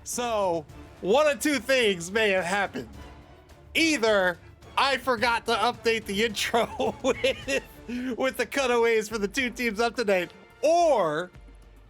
So one of two things may have happened. Either I forgot to update the intro with the cutaways for the two teams up tonight, or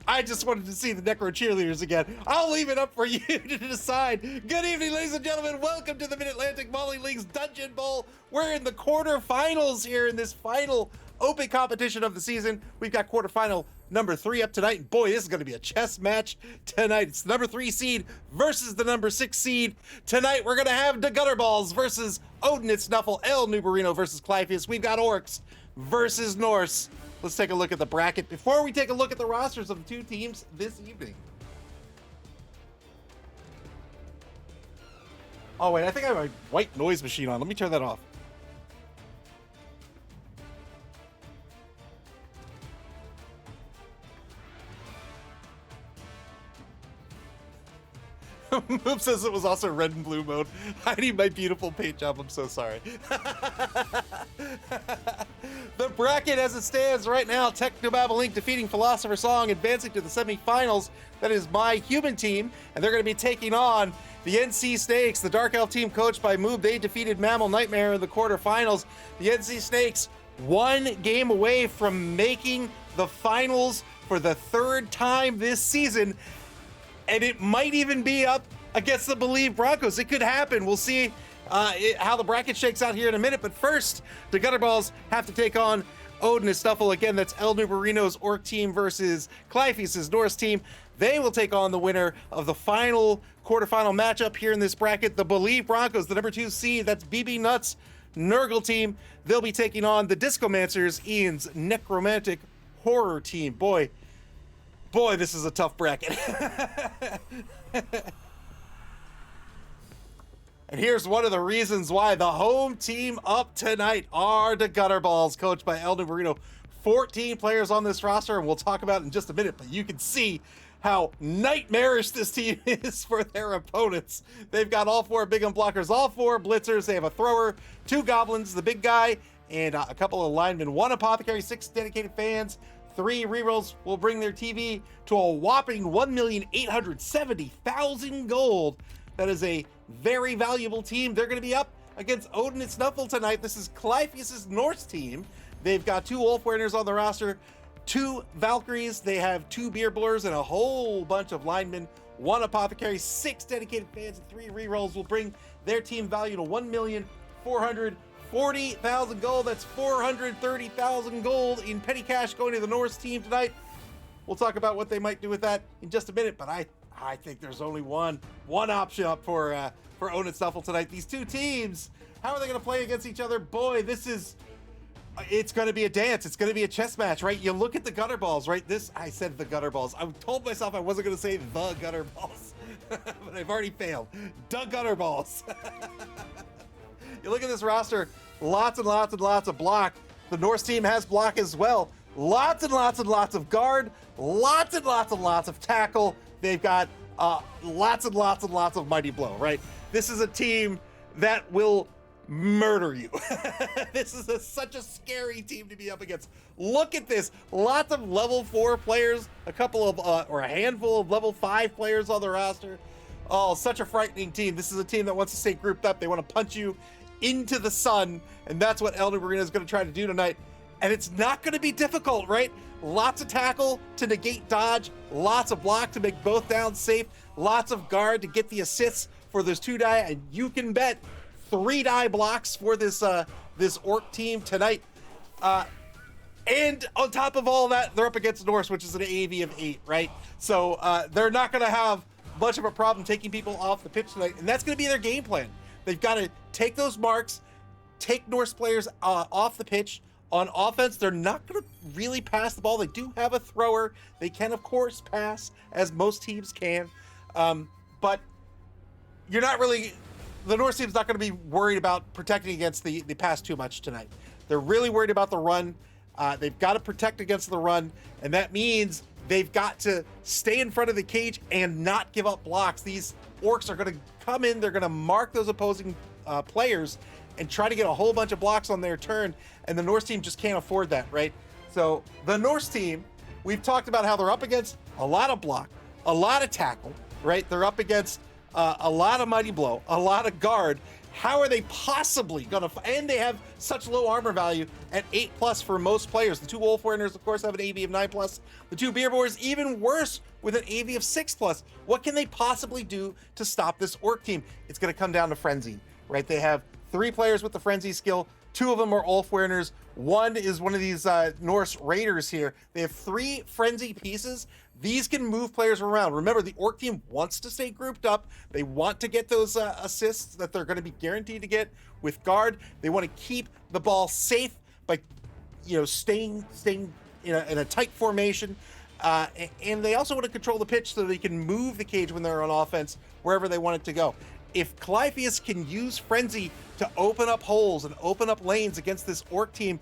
I just wanted to see the Necro cheerleaders again. I'll leave it up for you to decide. Good evening, ladies and gentlemen. Welcome to the Mid-Atlantic Volley League's Dungeonbowl. We're in the quarterfinals here in this final open competition of the season. We've got quarterfinal number 3 up tonight. And boy, this is going to be a chess match tonight. It's the number 3 seed versus the number 6 seed. Tonight, we're going to have the Gutterballz versus Odin. It's Nuffle. El Nubarino versus Clypheus. We've got Orcs versus Norse. Let's take a look at the bracket before we take a look at the rosters of the two teams this evening. Oh, wait, I think I have a white noise machine on. Let me turn that off. Moop says it was also red and blue mode. I need my beautiful paint job. I'm so sorry. The bracket as it stands right now, Technobabble Inc. defeating Philosopher Song, advancing to the semifinals. That is my human team, and they're going to be taking on the NC Snakes, the Dark Elf team coached by Moob. They defeated MAML Nightmare in the quarterfinals. The NC Snakes one game away from making the finals for the 3rd time this season. And it might even be up against the Believe Broncos. It could happen. We'll see how the bracket shakes out here in a minute. But first, the Gutterballz have to take on Odin and Nuffle. Again, that's El Nubarino's Orc team versus Clypheus' Norse team. They will take on the winner of the final quarterfinal matchup here in this bracket. The Believe Broncos, the number 2 seed, that's BB Nuts Nurgle team. They'll be taking on the Discomancers, Ian's Necromantic Horror team. Boy, this is a tough bracket. And here's one of the reasons why the home team up tonight are the Gutterballz, coached by El Nubarino. 14 players on this roster, and we'll talk about it in just a minute, but you can see how nightmarish this team is for their opponents. They've got all 4 big unblockers, all 4 blitzers. They have a thrower, 2 goblins, the big guy, and a couple of linemen, 1 apothecary, 6 dedicated fans. 3 rerolls will bring their TV to a whopping 1,870,000 gold. That is a very valuable team. They're going to be up against Odin and Nuffle tonight. This is Clypheus' Norse team. They've got 2 Wolfwearners on the roster, 2 Valkyries. They have 2 Beer Blurs and a whole bunch of linemen, 1 apothecary, 6 dedicated fans, and 3 rerolls will bring their team value to 1,440,000 gold. That's 430,000 gold in petty cash going to the Norse team tonight. We'll talk about what they might do with that in just a minute, but I think there's only one option up for Odin and Nuffle tonight. These two teams, how are they going to play against each other? Boy, it's going to be a dance. It's going to be a chess match, right? You look at the Gutterballz, right? I said the Gutterballz. I told myself I wasn't going to say the Gutterballz, but I've already failed. The Gutterballz. You look at this roster, lots and lots and lots of block. The Norse team has block as well. Lots and lots and lots of guard, lots and lots and lots of tackle. They've got lots and lots and lots of mighty blow, right? This is a team that will murder you. This is such a scary team to be up against. Look at this. Lots of level 4 players, a couple of, or a handful of level 5 players on the roster. Oh, such a frightening team. This is a team that wants to stay grouped up. They want to punch you into the sun, and that's what El Nubarino is going to try to do tonight. And it's not going to be difficult, right? Lots of tackle to negate dodge, lots of block to make both downs safe, lots of guard to get the assists for those 2 die, and you can bet 3 die blocks for this Orc team tonight. And on top of all that, they're up against Norse, which is an AV of 8, right? So they're not going to have much of a problem taking people off the pitch tonight, and that's going to be their game plan. They've got to take those marks, take Norse players off the pitch. On offense, they're not going to really pass the ball. They do have a thrower. They can, of course, pass, as most teams can. But you're not really... The Norse team's not going to be worried about protecting against the pass too much tonight. They're really worried about the run. They've got to protect against the run, and that means they've got to stay in front of the cage and not give up blocks. These Orcs are going to come in. They're going to mark those opposing players and try to get a whole bunch of blocks on their turn, and the Norse team just can't afford that, right? So the Norse team, we've talked about how they're up against a lot of block, a lot of tackle, right? They're up against a lot of Mighty Blow, a lot of Guard. How are they possibly gonna, and they have such low armor value at 8+ for most players. The 2 Wolf Warriors, of course, have an AV of 9+. The 2 Beer Boars, even worse, with an AV of 6+. What can they possibly do to stop this Orc team? It's gonna come down to Frenzy, right? They have 3 players with the Frenzy skill. 2 of them are Ulfwereners. 1 is one of these Norse Raiders here. They have 3 Frenzy pieces. These can move players around. Remember, the Orc team wants to stay grouped up. They want to get those assists that they're going to be guaranteed to get with Guard. They want to keep the ball safe by, staying in a tight formation. And they also want to control the pitch so they can move the cage when they're on offense wherever they want it to go. If Clypheus can use Frenzy to open up holes and open up lanes against this Orc team,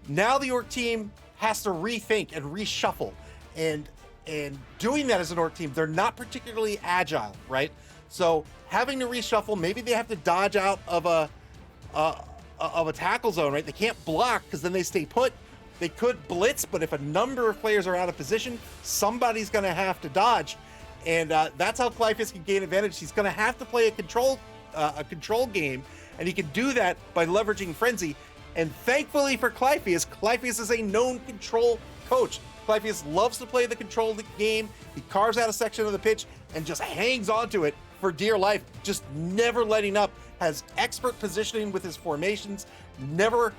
now the Orc team has to rethink and reshuffle. And doing that as an Orc team, they're not particularly agile, right? So having to reshuffle, maybe they have to dodge out of a tackle zone, right? They can't block because then they stay put. They could blitz, but if a number of players are out of position, somebody's going to have to dodge. And that's how Clypheus can gain advantage. He's going to have to play a control game, and he can do that by leveraging Frenzy. And thankfully for Clypheus, Clypheus is a known control coach. Clypheus loves to play the control game. He carves out a section of the pitch and just hangs onto it for dear life, just never letting up. Has expert positioning with his formations, never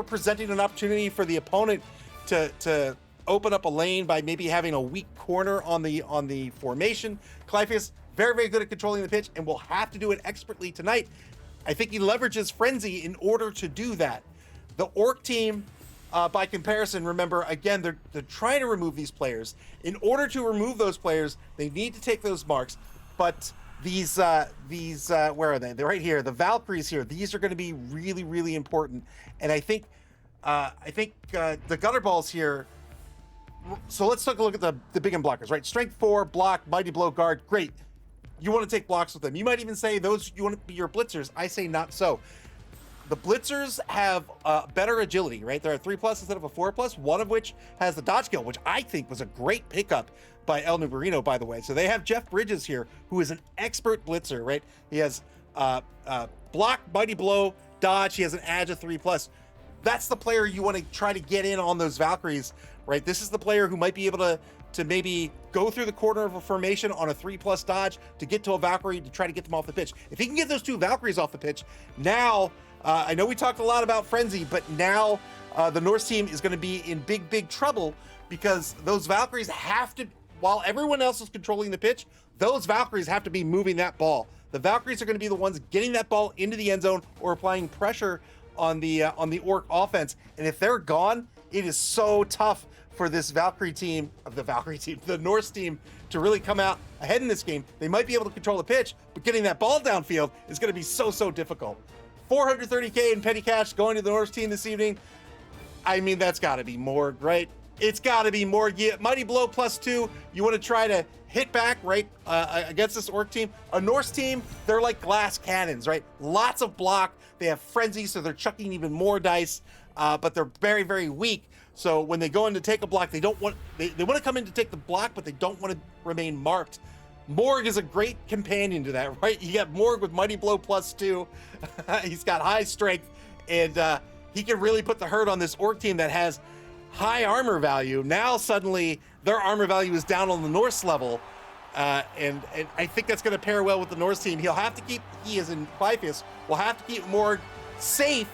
presenting an opportunity for the opponent to open up a lane by maybe having a weak corner on the formation. Clypheus, very, very good at controlling the pitch and will have to do it expertly tonight. I think he leverages Frenzy in order to do that. The Orc team, by comparison, remember, again, they're trying to remove these players. In order to remove those players, they need to take those marks. But these where are they? They're right here. The Valkyries here. These are going to be really, really important. And I think the Gutterballz here. So let's take a look at the big blockers, right? Strength 4, block, Mighty Blow, Guard. Great. You want to take blocks with them. You might even say those you want to be your blitzers. I say not so. The blitzers have better agility, right? They're a 3+ instead of a 4+, one of which has the dodge skill, which I think was a great pickup by El Nubarino, by the way. So they have Jeff Bridges here, who is an expert blitzer, right? He has block, Mighty Blow, dodge. He has an Ag of 3+. That's the player you want to try to get in on those Valkyries, right? This is the player who might be able to maybe go through the corner of a formation on a 3+ dodge to get to a Valkyrie to try to get them off the pitch. If he can get those 2 Valkyries off the pitch, now, I know we talked a lot about Frenzy, but now the Norse team is going to be in big, big trouble because those Valkyries have to, while everyone else is controlling the pitch, those Valkyries have to be moving that ball. The Valkyries are going to be the ones getting that ball into the end zone or applying pressure on the Orc offense. And if they're gone, it is so tough for this the Norse team to really come out ahead in this game. They might be able to control the pitch, but getting that ball downfield is going to be so, so difficult. 430K in petty cash going to the Norse team this evening. I mean, that's got to be Morg, right? It's got to be Morg. Mighty Blow +2. You want to try to hit back, right, against this Orc team. A Norse team, they're like glass cannons, right? Lots of block. They have Frenzy, so they're chucking even more dice, but they're very, very weak. So when they go in to take a block, they want to come in to take the block, but they don't want to remain marked. Morg is a great companion to that, right? You got Morg with Mighty Blow +2. He's got high strength, and he can really put the hurt on this Orc team that has high armor value. Now suddenly their armor value is down on the Norse level, and I think that's going to pair well with the Norse team. He'll have to keep, he as in Clypheus, will have to keep Morg safe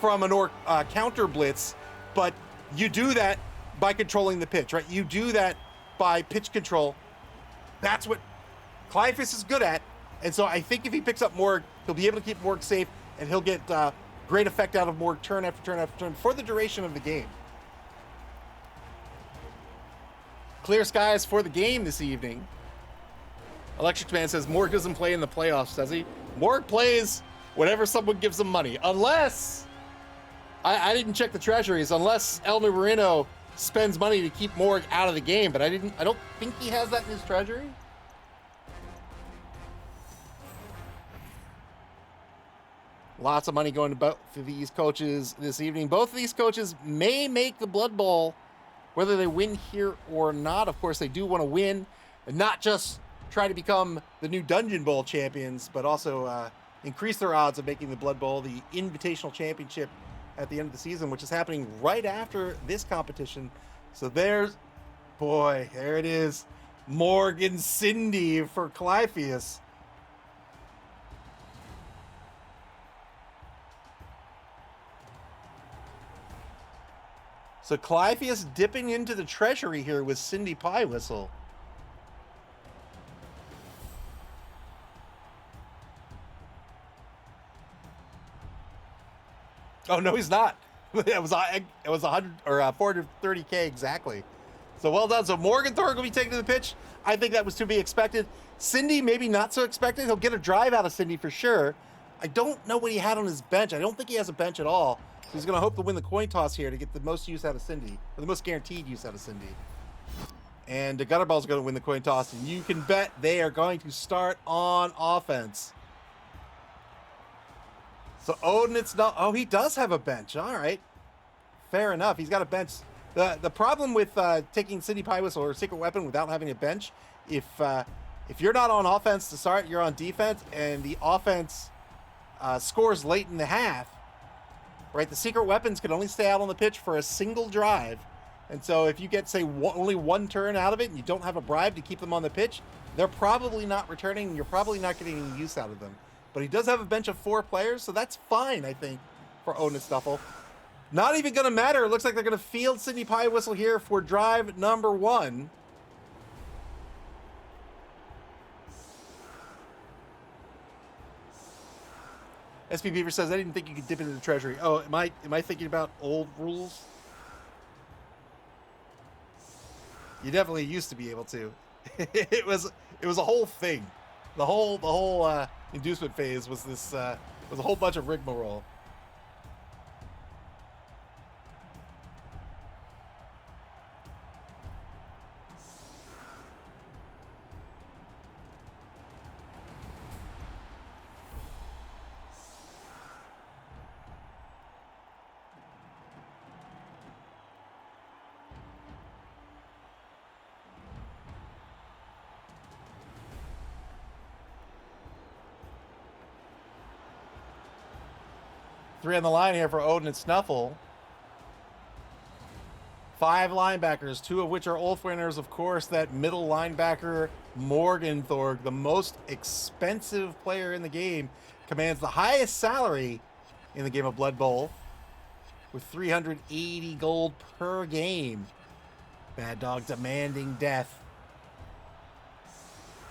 from an Orc counter blitz, but you do that by controlling the pitch, right? You do that by pitch control. That's what Clypheus is good at. And so I think if he picks up Morg, he'll be able to keep Morg safe, and he'll get great effect out of Morg turn after turn after turn for the duration of the game. Clear skies for the game this evening. Electric Man says Morg doesn't play in the playoffs, does he? Morg plays whenever someone gives him money. Unless, I didn't check the treasuries, unless El Nubarino spends money to keep Morg out of the game, but I don't think he has that in his treasury. Lots of money going to both of these coaches this evening. Both of these coaches may make the Blood Bowl, whether they win here or not. Of course, they do want to win. and not just try to become the new Dungeonbowl champions, but also increase their odds of making the Blood Bowl, the Invitational Championship, at the end of the season, which is happening right after this competition. So there it is. Morgan Cindy for Clypheus. So Clypheus dipping into the treasury here with Cindy Pie Whistle. Oh no, he's not. It was 100 or 430K exactly. So well done. So Morgan Thorne will be taken to the pitch. I think that was to be expected. Cindy, maybe not so expected. He'll get a drive out of Cindy for sure. I don't know what he had on his bench. I don't think he has a bench at all. So he's going to hope to win the coin toss here to get the most use out of Cindy, or the most guaranteed use out of Cindy. And the Gutterballz is going to win the coin toss, and you can bet they are going to start on offense. So Odin, it's not. Oh, he does have a bench. All right, fair enough. He's got a bench. The problem with taking Cindy Pie Whistle or Secret Weapon without having a bench, if you're not on offense to start, you're on defense, and the offense scores late in the half, right? The Secret Weapons can only stay out on the pitch for a single drive, and so if you get, say, only one turn out of it, and you don't have a bribe to keep them on the pitch, they're probably not returning, and you're probably not getting any use out of them. But he does have a bench of 4 players, so that's fine, I think, for Odin and Nuffle. Not even going to matter. It looks like they're going to field Cindy Pie Whistle here for drive number 1. SP Beaver says, I didn't think you could dip into the treasury. Oh, am I thinking about old rules? You definitely used to be able to. It was a whole thing. The whole inducement phase was this was a whole bunch of rigmarole. Three on the line here for Odin and Nuffle. 5 linebackers, 2 of which are Ulf winners. Of course, that middle linebacker, Morgan Thorne, the most expensive player in the game, commands the highest salary in the game of Blood Bowl with 380 gold per game. Bad Dog demanding death.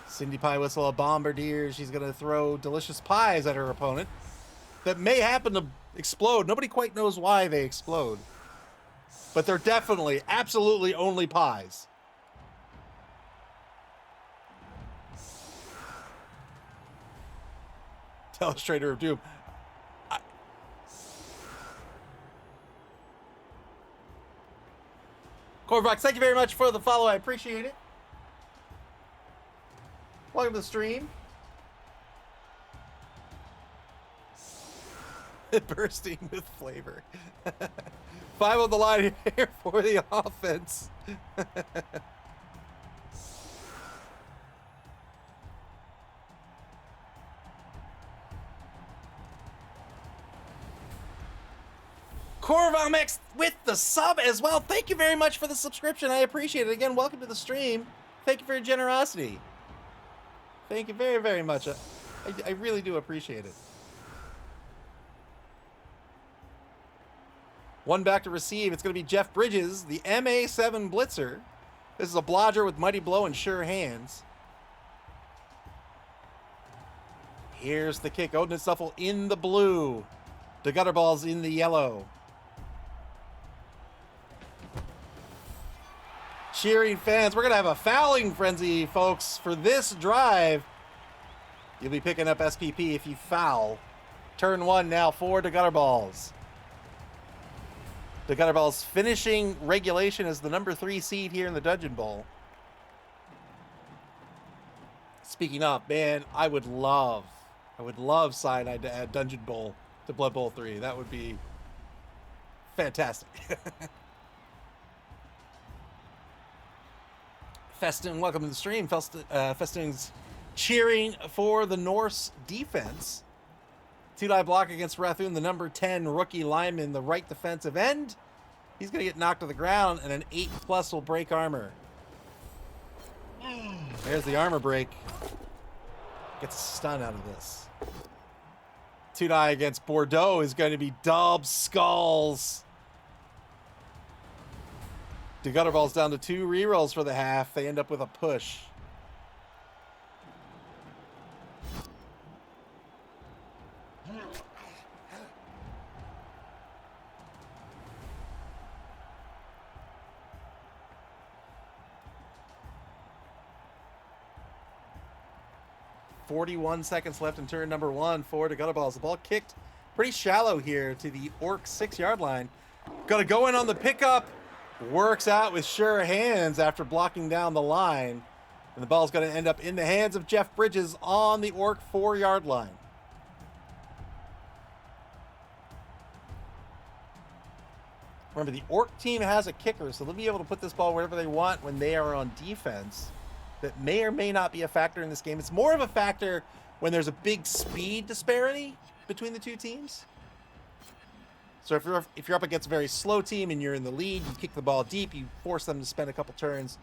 Cindy Pie Whistle, a bombardier. She's going to throw delicious pies at her opponent that may happen to explode. Nobody quite knows why they explode. But they're definitely, absolutely only pies. Telestrator of Doom. Corvox, thank you very much for the follow. I appreciate it. Welcome to the stream. Bursting with flavor. 5 on the line here for the offense. Corvomex with the sub as well. Thank you very much for the subscription. I appreciate it. Again, welcome to the stream. Thank you for your generosity. Thank you very, very much. I really do appreciate it. 1 back to receive. It's going to be Jeff Bridges, the MA7 Blitzer. This is a blodger with mighty blow and sure hands. Here's the kick. Odin and Nuffle in the blue. The Gutterballz in the yellow. Cheering fans. We're going to have a fouling frenzy, folks, for this drive. You'll be picking up SPP if you foul. Turn 1 now for the Gutterballz. The Gutterballz finishing regulation as the number 3 seed here in the Dungeonbowl. Speaking of, man, I would love Cyanide to add Dungeonbowl to Blood Bowl 3. That would be fantastic. Festin, welcome to the stream. Festin's cheering for the Norse defense. Two-die block against Rathun, the number 10 rookie lineman, the right defensive end. He's going to get knocked to the ground, and an 8+ will break armor. There's the armor break. Gets a stun out of this. Two-die against Bordeaux is going to be dub skulls. The Gutterballz down to 2 rerolls for the half. They end up with a push. .41 seconds left in turn number 1 for the Gutterballz. The ball kicked pretty shallow here to the Orc 6-yard line. Got to go in on the pickup. Works out with sure hands after blocking down the line. And the ball's going to end up in the hands of Jeff Bridges on the Orc 4-yard line. Remember, the Orc team has a kicker, so they'll be able to put this ball wherever they want when they are on defense. That may or may not be a factor in this game. It's more of a factor when there's a big speed disparity between the two teams. So if you're up against a very slow team and you're in the lead, you kick the ball deep, you force them to spend a couple turns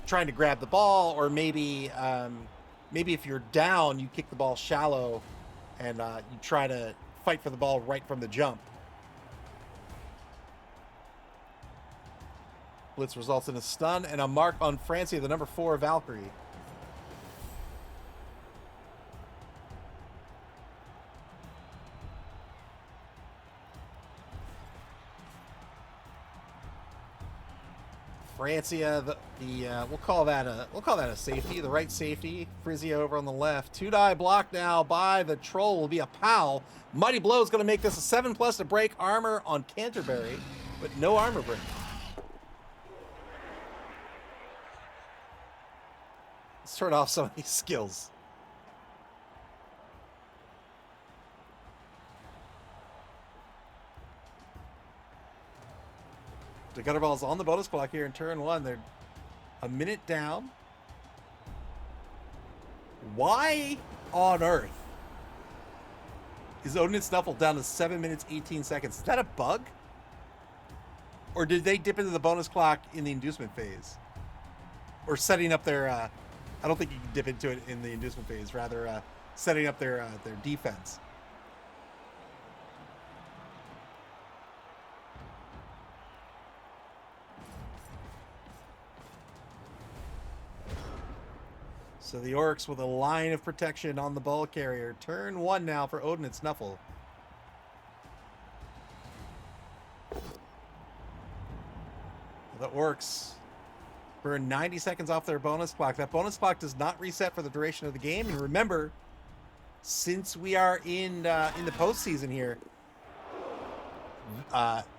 trying to grab the ball, or maybe if you're down, you kick the ball shallow and you try to fight for the ball right from the jump. Blitz results in a stun and a mark on Francia, the number 4 Valkyrie. Francia, we'll call that a safety, the right safety. Frizia over on the left. Two-die block now by the Troll will be a POW. Mighty Blow is going to make this a 7+ to break armor on Canterbury, but no armor break. Let's turn off some of these skills. The Gutterballz on the bonus clock here in turn 1. They're a minute down. Why on earth is Odin and Nuffle down to 7 minutes, 18 seconds? Is that a bug? Or did they dip into the bonus clock in the inducement phase? Or setting up their... I don't think you can dip into it in the inducement phase. Rather, setting up their defense. So the Orcs with a line of protection on the ball carrier. Turn 1 now for Odin and Nuffle. The Orcs burn 90 seconds off their bonus clock. That bonus clock does not reset for the duration of the game. And remember, since we are in the postseason here,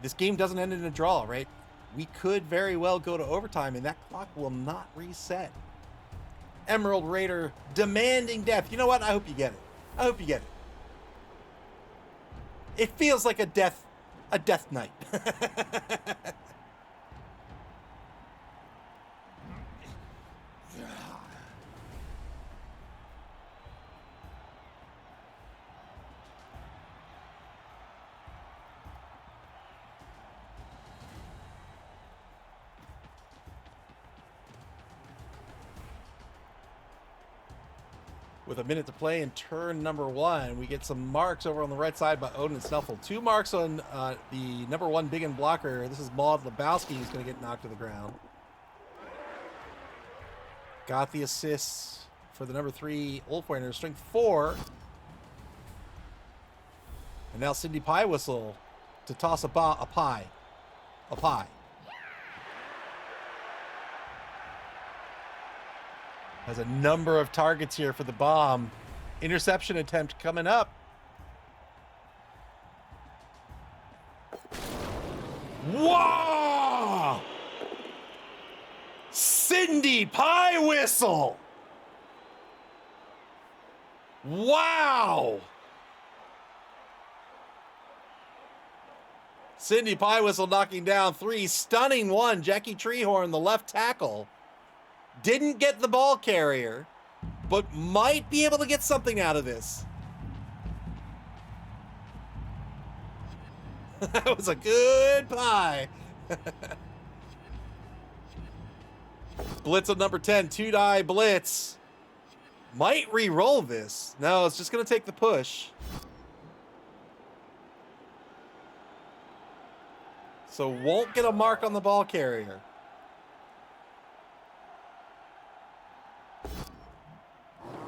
this game doesn't end in a draw, right? We could very well go to overtime, and that clock will not reset. Emerald Raider demanding death. You know what? I hope you get it. I hope you get it. It feels like a death night. With a minute to play in turn number 1, we get some marks over on the right side by Odin and Nuffle. 2 marks on the number 1 big end blocker. This is Maud Lebowski, who's going to get knocked to the ground. Got the assists for the number 3 Wolfwainer, strength 4. And now Cindy Pie Whistle to toss a pie. A pie. Has a number of targets here for the bomb. Interception attempt coming up. Whoa! Cindy Pie Whistle! Wow! Cindy Pie Whistle knocking down 3. Stunning 1. Jackie Treehorn, the left tackle. Didn't get the ball carrier, but might be able to get something out of this. That was a good pie. Blitz of number 10. 2-die blitz. Might re-roll this. No, it's just going to take the push. So won't get a mark on the ball carrier.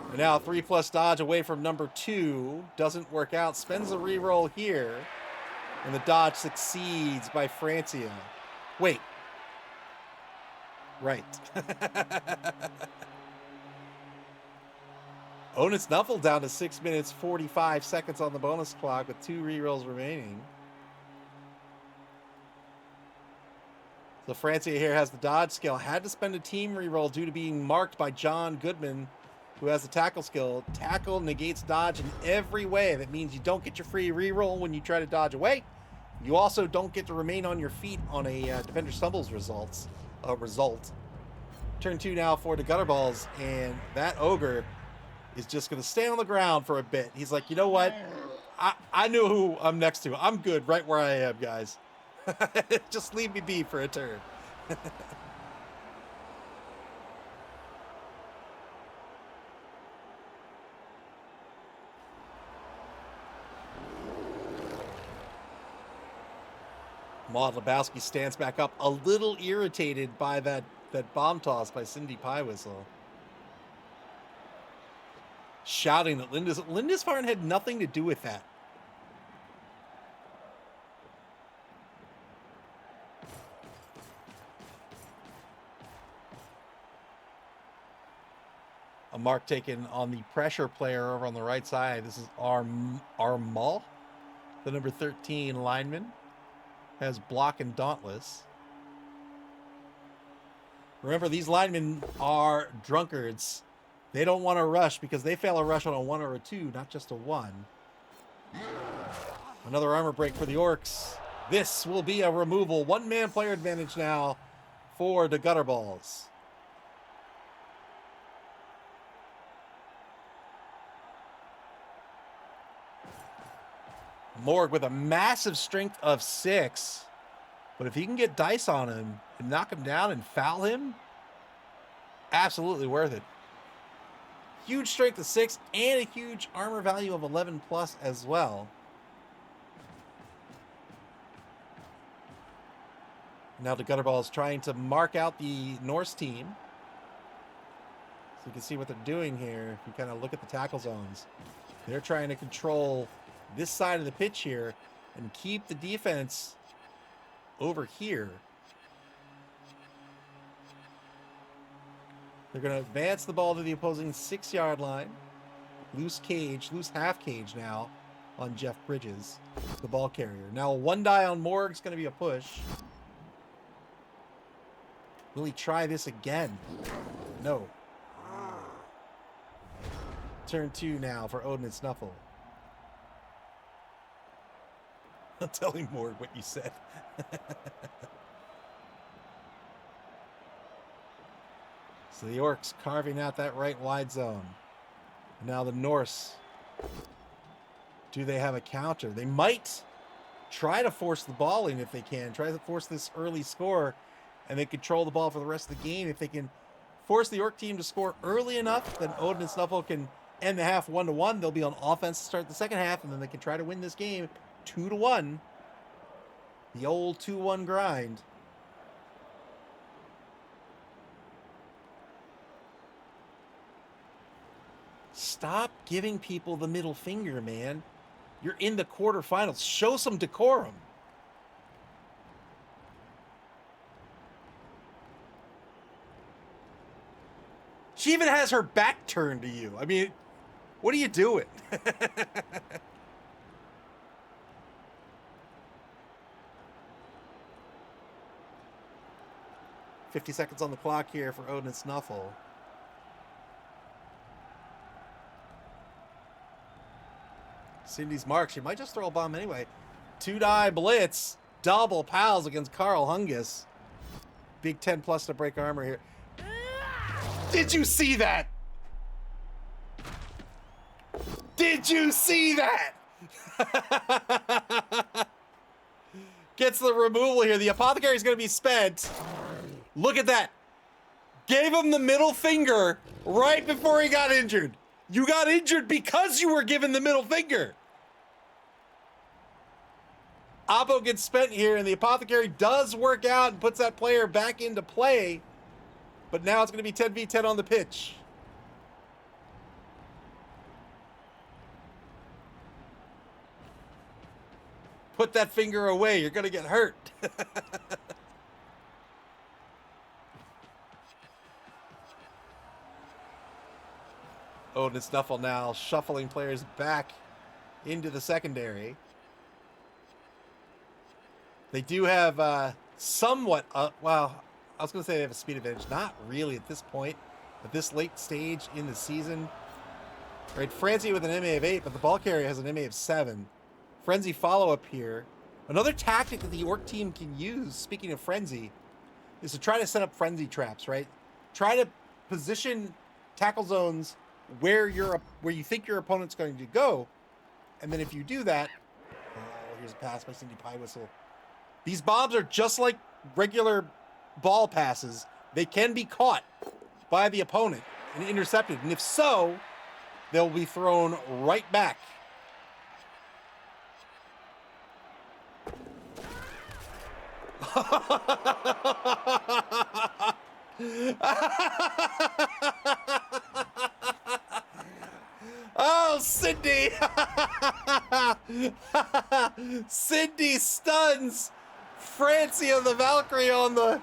And now 3+ dodge away from number 2. Doesn't work out. Spends a re-roll here. And the dodge succeeds by Francia. Wait. Right. Onus Nuffle down to 6 minutes 45 seconds on the bonus clock with 2 re-rolls remaining. So Francia here has the dodge skill. Had to spend a team re-roll due to being marked by John Goodman, who has the tackle skill. Tackle negates dodge in every way. That means you don't get your free re-roll when you try to dodge away. You also don't get to remain on your feet on a defender stumbles result. Turn 2 now for the Gutterballz, and that ogre is just going to stay on the ground for a bit. He's like, you know what? I know who I'm next to. I'm good right where I am, guys. Just leave me be for a turn. Maud Lebowski stands back up, a little irritated by that bomb toss by Cindy Pie Whistle. Shouting at Lindisfarne had nothing to do with that. A mark taken on the pressure player over on the right side. This is Armal, the number 13 lineman. Has block and dauntless. Remember, these linemen are drunkards. They don't want to rush because they fail a rush on a 1 or a 2, not just a 1. Another armor break for the Orcs. This will be a removal. 1-man player advantage now for the Gutterballz. Morg with a massive strength of 6. But if he can get dice on him and knock him down and foul him, absolutely worth it. Huge strength of 6 and a huge armor value of 11 plus as well. Now the Gutterballz trying to mark out the Norse team. So you can see what they're doing here. If you kind of look at the tackle zones, they're trying to control this side of the pitch here and keep the defense over here. They're going to advance the ball to the opposing 6-yard line. Loose half cage now on Jeff Bridges, the ball carrier. Now a 1-die on Morg is going to be a push. Will he try this again? No. Turn 2 now for Odin and Snuffle. I'll tell him more what you said. So the Orcs carving out that right wide zone. Now the Norse. Do they have a counter? They might try to force the ball in if they can. Try to force this early score and they control the ball for the rest of the game. If they can force the Orc team to score early enough, then Odin and Snuffle can end the half 1-1. They'll be on offense to start the second half, and then they can try to win this game 2-1. The old 2-1 grind. Stop giving people the middle finger, man. You're in the quarterfinals. Show some decorum. She even has her back turned to you. I mean, what are you doing? 50 seconds on the clock here for Odin and Snuffle. Cindy's mark. She might just throw a bomb anyway. 2-die blitz. double pals against Carl Hungus. Big 10 plus to break armor here. Did you see that? Did you see that? Gets the removal here. The Apothecary is going to be spent. Look at that. Gave him the middle finger right before he got injured. You got injured because you were given the middle finger. Oppo gets spent here, and the Apothecary does work out and puts that player back into play. But now it's going to be 10v10 on the pitch. Put that finger away. You're going to get hurt. Oh, and it's Nuffle now shuffling players back into the secondary. They do have somewhat, well, I was going to say they have a speed advantage. Not really at this point, at this late stage in the season. Right, Frenzy with an MA of 8, but the ball carrier has an MA of 7. Frenzy follow-up here. Another tactic that the Orc team can use, speaking of Frenzy, is to try to set up Frenzy traps, right? Try to position tackle zones where you think your opponent's going to go. And then if you do that, oh, here's a pass by Cindy Pie Whistle. These bombs are just like regular ball passes. They can be caught by the opponent and intercepted. And if so, they'll be thrown right back. Oh, Cindy! Cindy stuns Francie of the Valkyrie on the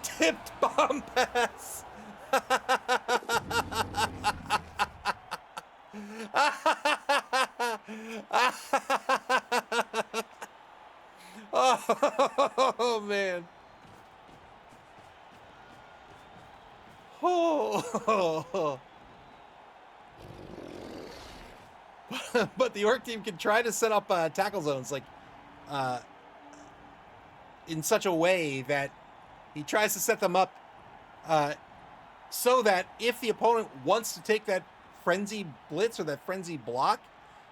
tipped bomb pass. Oh man. Oh. But the Orc team can try to set up tackle zones like in such a way that he tries to set them up so that if the opponent wants to take that frenzy blitz or that frenzy block,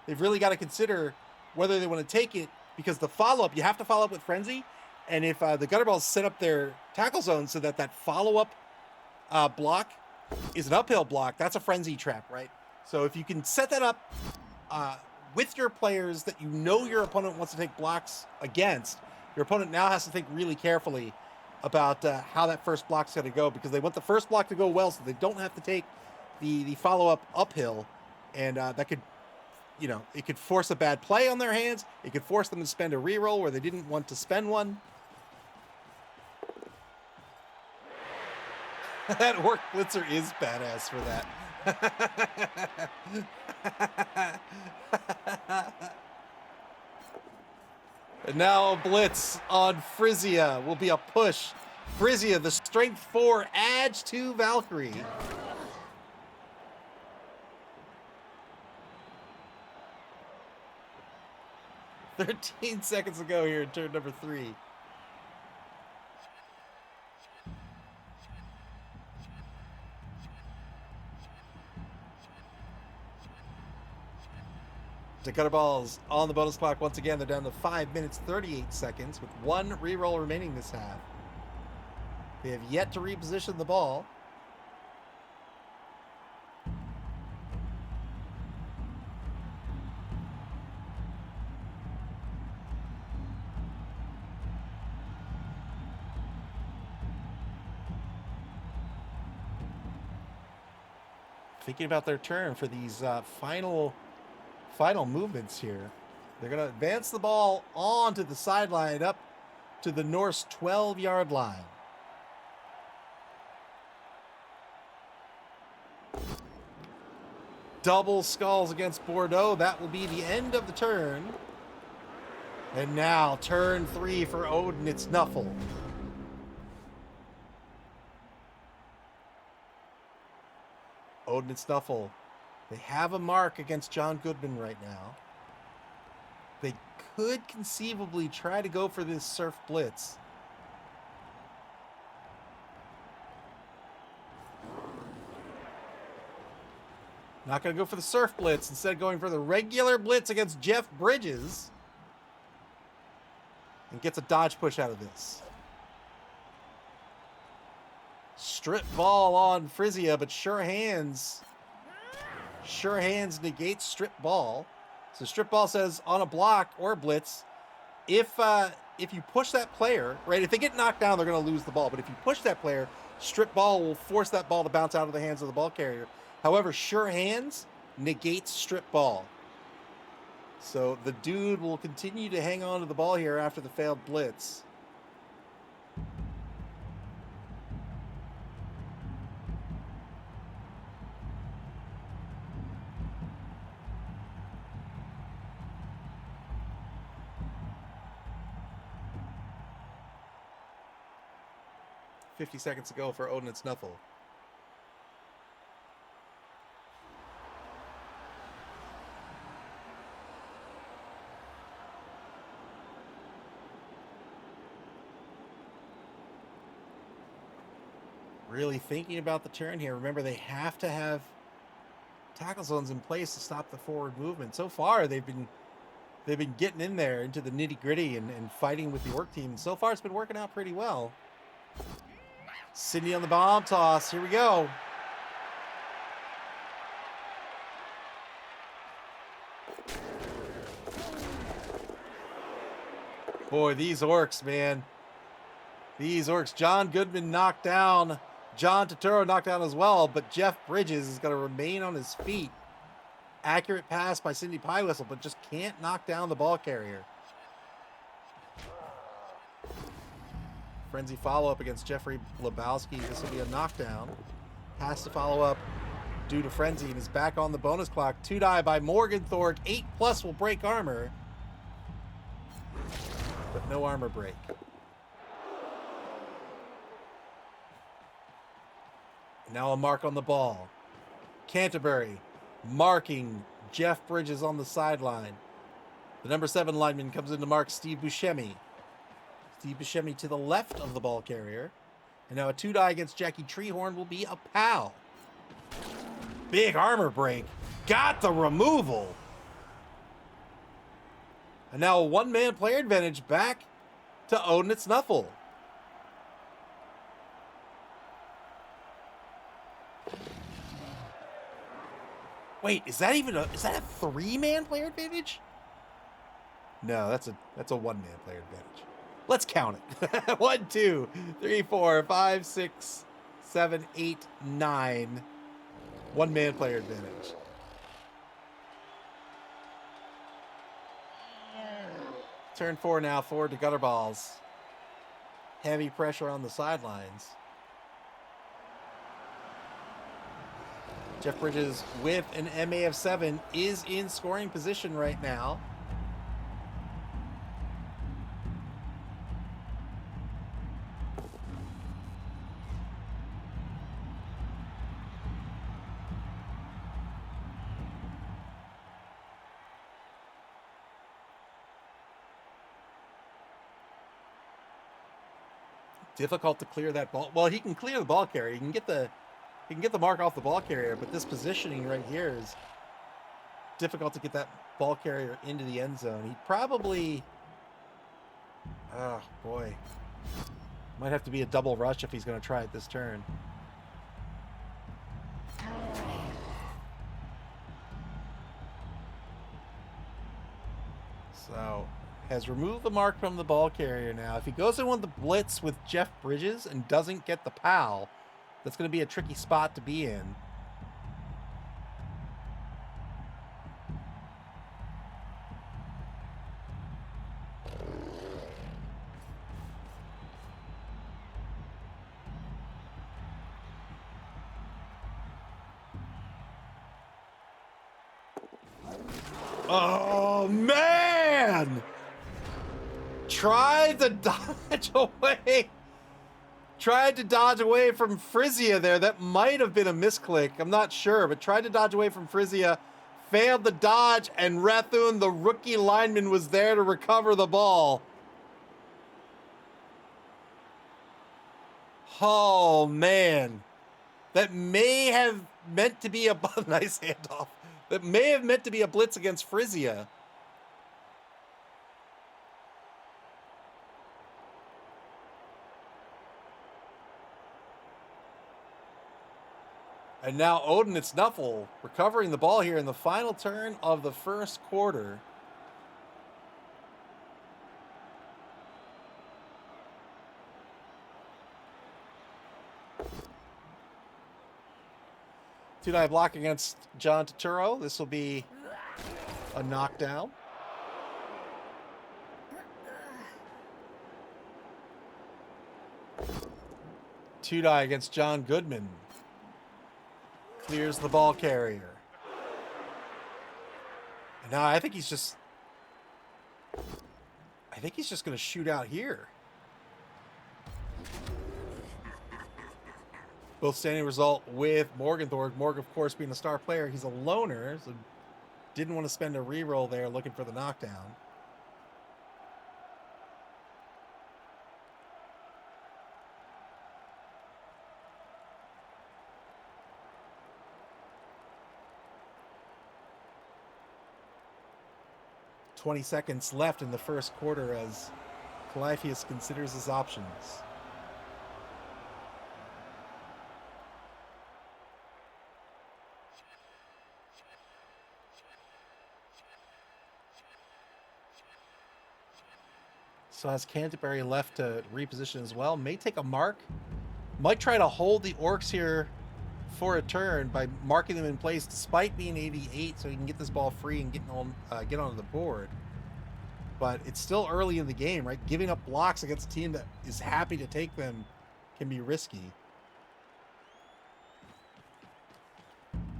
they've really got to consider whether they want to take it, because the follow-up, you have to follow up with frenzy, and if the Gutterballz set up their tackle zone so that that follow-up block is an uphill block, that's a frenzy trap, right? So if you can set that up with your players that you know your opponent wants to take blocks against, your opponent now has to think really carefully about how that first block's going to go, because they want the first block to go well so they don't have to take the follow-up uphill, and that could, you know, it could force a bad play on their hands. It could force them to spend a reroll where they didn't want to spend one. That Orc Blitzer is badass for that. And now a blitz on Frisia will be a push. Frisia, the strength 4 adds to Valkyrie. "13 seconds ago here in turn number 3. The Gutterballz on the bonus clock once again. They're down to 5 minutes 38 seconds with 1 reroll remaining this half. They have yet to reposition the ball. Thinking about their turn for these final movements here. They're going to advance the ball onto the sideline up to the Norse 12-yard line. Double skulls against Bordeaux. That will be the end of the turn. And now turn 3 for Odin. It's Nuffle. Odin and Nuffle. They have a mark against John Goodman right now. They could conceivably try to go for this Surf Blitz. Not going to go for the Surf Blitz. Instead, going for the regular Blitz against Jeff Bridges. And gets a dodge push out of this. Strip ball on Frisia, but sure hands negates strip ball. So strip ball says on a block or a blitz, if you push that player, right, if they get knocked down, they're going to lose the ball. But if you push that player, strip ball will force that ball to bounce out of the hands of the ball carrier. However, sure hands negates strip ball. So the dude will continue to hang on to the ball here after the failed blitz. $50 seconds to go for Odin's Nuffle. Really thinking about the turn here. Remember, they have to have tackle zones in place to stop the forward movement. So far, they've been getting in there into the nitty gritty and fighting with the Orc team. So far, it's been working out pretty well. Sydney on the bomb toss. Here we go. Boy, these Orcs, man. These Orcs. John Goodman knocked down. John Turturro knocked down as well, but Jeff Bridges is going to remain on his feet. Accurate pass by Cindy Piewhistle, but just can't knock down the ball carrier. Frenzy follow-up against Jeffrey Lebowski. This will be a knockdown. Has to follow up due to Frenzy and is back on the bonus clock. 2-die by Morgan Thorpe. 8+ will break armor, but no armor break. Now a mark on the ball. Canterbury marking Jeff Bridges on the sideline. The number 7 lineman comes in to mark Steve Buscemi. Steve Buscemi to the left of the ball carrier. And now a 2-die against Jackie Treehorn will be a POW. Big armor break. Got the removal. And now a one-man player advantage back to Odin Nuffle. Wait, is that a 3-man player advantage? No, that's a one-man player advantage. Let's count it. 1, 2, 3, 4, 5, 6, 7, 8, 9. One-man player advantage. Turn 4 now, forward to Gutterballz. Heavy pressure on the sidelines. Jeff Bridges with an MA of 7 is in scoring position right now. Difficult to clear that ball. Well, he can clear the ball carrier. He can get the mark off the ball carrier, but this positioning right here is difficult to get that ball carrier into the end zone. He probably, oh boy, might have to be a double rush if he's going to try it this turn. So, has removed the mark from the ball carrier now. If he goes in with the blitz with Jeff Bridges and doesn't get the POW, that's going to be a tricky spot to be in. Oh, man! Tried to dodge away. Tried to dodge away from Frisia there. That might have been a misclick. I'm not sure, but tried to dodge away from Frisia. failed the dodge, and Rathun, the rookie lineman, was there to recover the ball. Oh, man. That may have meant to be a nice handoff. That may have meant to be a blitz against Frisia. And now Odin, it's Nuffle, recovering the ball here in the final turn of the first quarter. Two-die block against John Turturro. This will be a knockdown. Two-die against John Goodman. Clears the ball carrier. And now I think he's just going to shoot out here. Both standing result with Morgenthorpe. Morgan, of course, being the star player. He's a loner, so didn't want to spend a reroll there looking for the knockdown. $20 seconds left in the first quarter as Calafius considers his options. So has Canterbury left to reposition as well. May take a mark. Might try to hold the Orcs here for a turn by marking them in place despite being 88, so he can get this ball free and get onto the board. But it's still early in the game, right? Giving up blocks against a team that is happy to take them can be risky.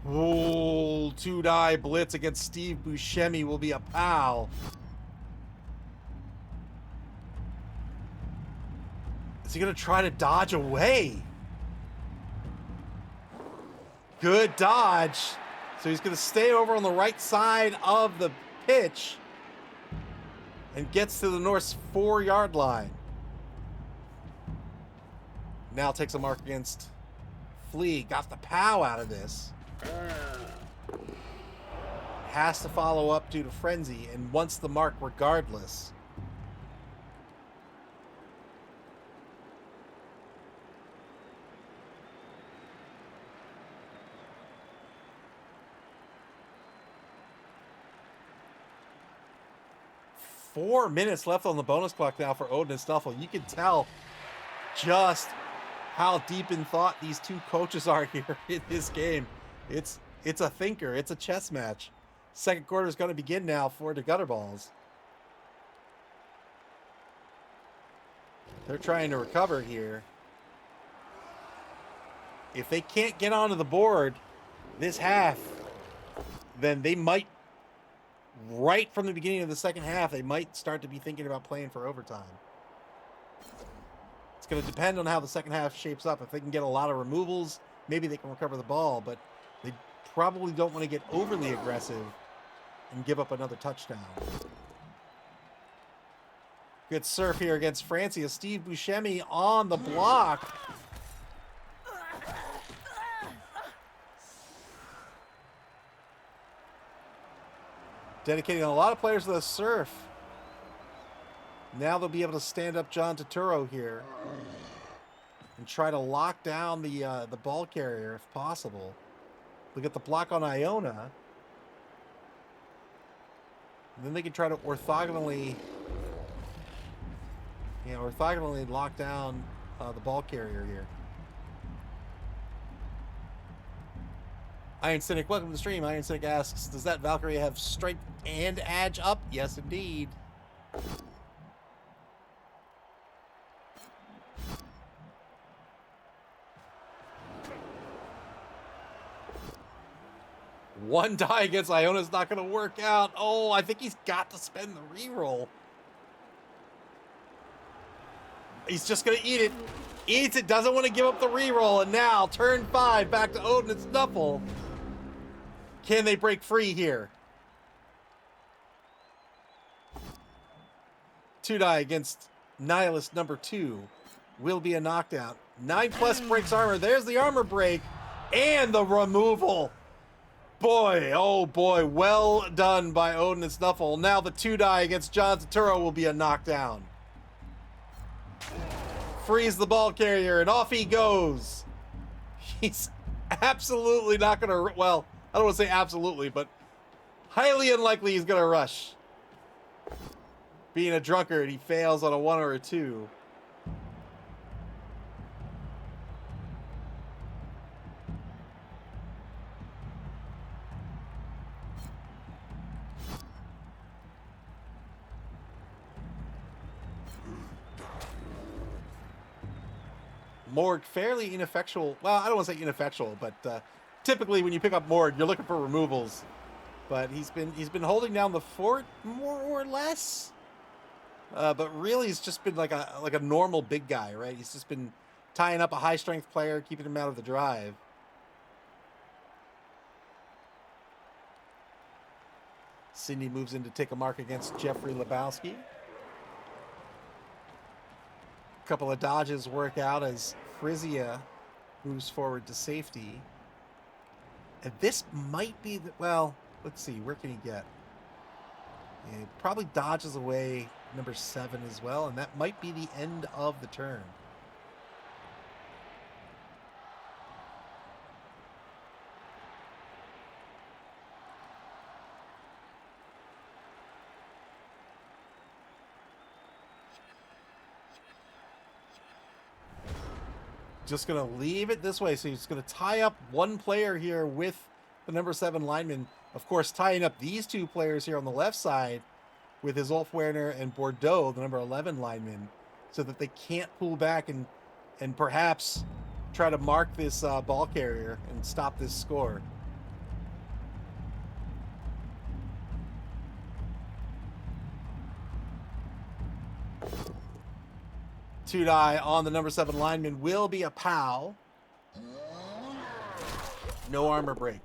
Oh, two-die blitz against Steve Buscemi will be a pal. Is he going to try to dodge away? Good dodge. So he's going to stay over on the right side of the pitch and gets to the North's 4-yard line. Now takes a mark against Flea. Got the pow out of this. Has to follow up due to frenzy and wants the mark regardless. Four minutes left on the bonus clock now for Odin and Nuffle. You can tell just how deep in thought these two coaches are here in this game. It's a thinker. It's a chess match. Second quarter is going to begin now for the Gutterballz. They're trying to recover here. If they can't get onto the board this half, then they might, right from the beginning of the second half, they might start to be thinking about playing for overtime. It's going to depend on how the second half shapes up. If they can get a lot of removals, maybe they can recover the ball, but they probably don't want to get overly aggressive and give up another touchdown. Good surf here against Francia. Steve Buscemi on the block. Dedicating a lot of players to the surf. Now they'll be able to stand up John Turturro here and try to lock down the ball carrier if possible. Look at the block on Iona. And then they can try to orthogonally lock down the ball carrier here. Iron Cynic, welcome to the stream. Iron Cynic asks, does that Valkyrie have strength and edge up? Yes, indeed. One die against Iona's not going to work out. Oh, I think he's got to spend the reroll. He's just going to eat it. Eats it, doesn't want to give up the reroll. And now, turn 5, back to Odin and Nuffle. Can they break free here? 2-die against Nihilist number 2 will be a knockdown. 9+ breaks armor. There's the armor break and the removal. Boy, oh boy, well done by Odin and Nuffle. Now the 2-die against John Turturro will be a knockdown. Frees the ball carrier and off he goes. He's absolutely not going to, well, I don't want to say absolutely, but highly unlikely he's going to rush. Being a drunkard, he fails on a 1 or a 2. Morg, fairly ineffectual. Well, I don't want to say ineffectual, but typically when you pick up Morg, you're looking for removals. But he's been holding down the fort more or less. But really, he's just been like a normal big guy, right? He's just been tying up a high strength player, keeping him out of the drive. Cindy moves in to take a mark against Jeffrey Lebowski. Couple of dodges work out as Frisia moves forward to safety. And this might be the, well, let's see, where can he get? He probably dodges away number 7 as well, and that might be the end of the turn. Just going to leave it this way. So he's going to tie up one player here with the number 7 lineman. Of course, tying up these 2 players here on the left side with his Ulf Werner and Bordeaux, the number 11 lineman, so that they can't pull back and perhaps try to mark this ball carrier and stop this score. Two-die on the number 7 lineman will be a POW. No armor break.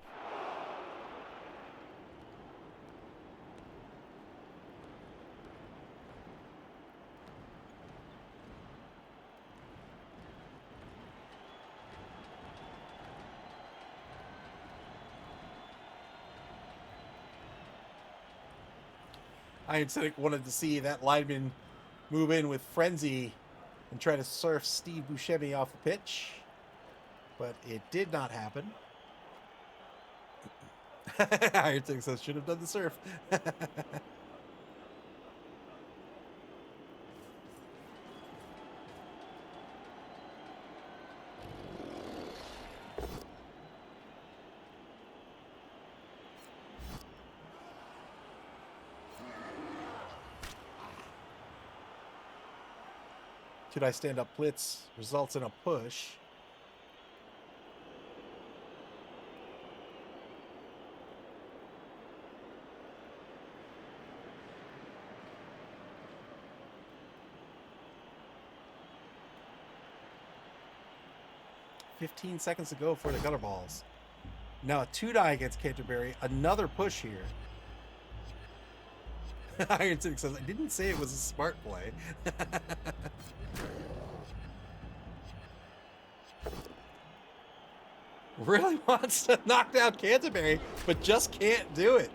Iron Cynic wanted to see that lineman move in with frenzy and try to surf Steve Buscemi off the pitch, but it did not happen. Iron Cynic says, should have done the surf. Should I stand up blitz? Results in a push. $15 seconds to go for the Gutterballz. Now a 2-die against Canterbury. Another push here. Iron Cynic says, I didn't say it was a smart play. Really wants to knock down Canterbury, but just can't do it.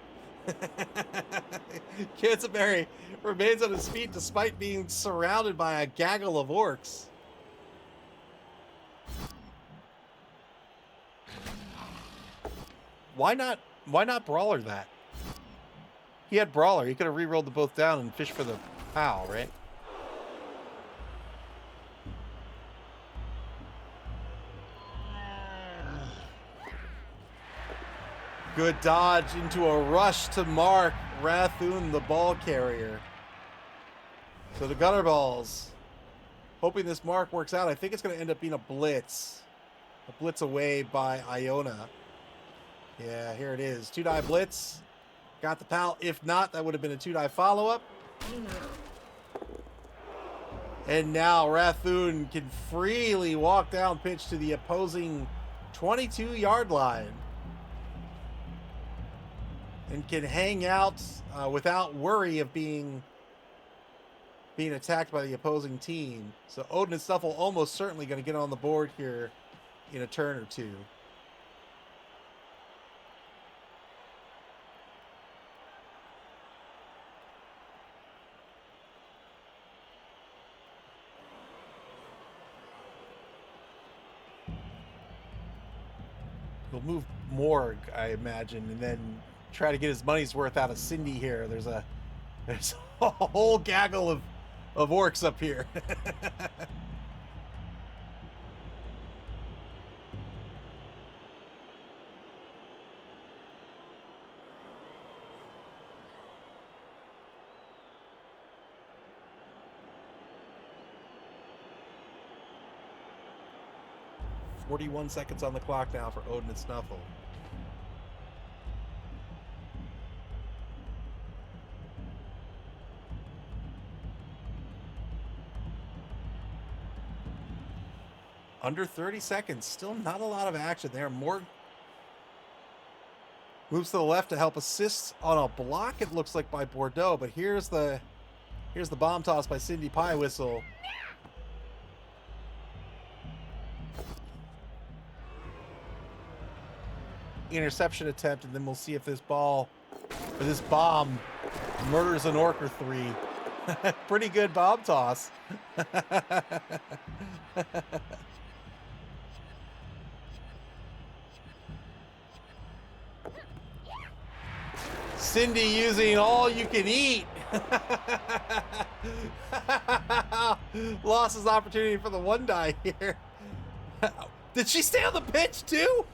Canterbury remains on his feet despite being surrounded by a gaggle of orcs. Why not Brawler that? He had Brawler. He could have re-rolled the both down and fished for the POW, right? Good dodge into a rush to mark Rathun, the ball carrier. So the Gutterballz, hoping this mark works out. I think it's going to end up being a blitz. A blitz away by Iona. Yeah, here it is. 2-die blitz. Got the POW. If not, that would have been a 2-die follow-up. And now Rathun can freely walk down pitch to the opposing 22-yard line. and can hang out without worry of being attacked by the opposing team. So Odin and Nuffle almost certainly going to get on the board here in a turn or two. He'll move Morg, I imagine, and then try to get his money's worth out of Cindy here. There's a whole gaggle of orcs up here. "41 seconds on the clock now for Odin and Nuffle. Under 30 seconds. Still not a lot of action there. Morg moves to the left to help assist on a block, it looks like, by Bordeaux. But here's the bomb toss by Cindy Pie Whistle. Interception attempt, and then we'll see if this bomb murders an orc or three. Pretty good bomb toss. Cindy using all you can eat. Lost his opportunity for the one die here. Did she stay on the pitch too?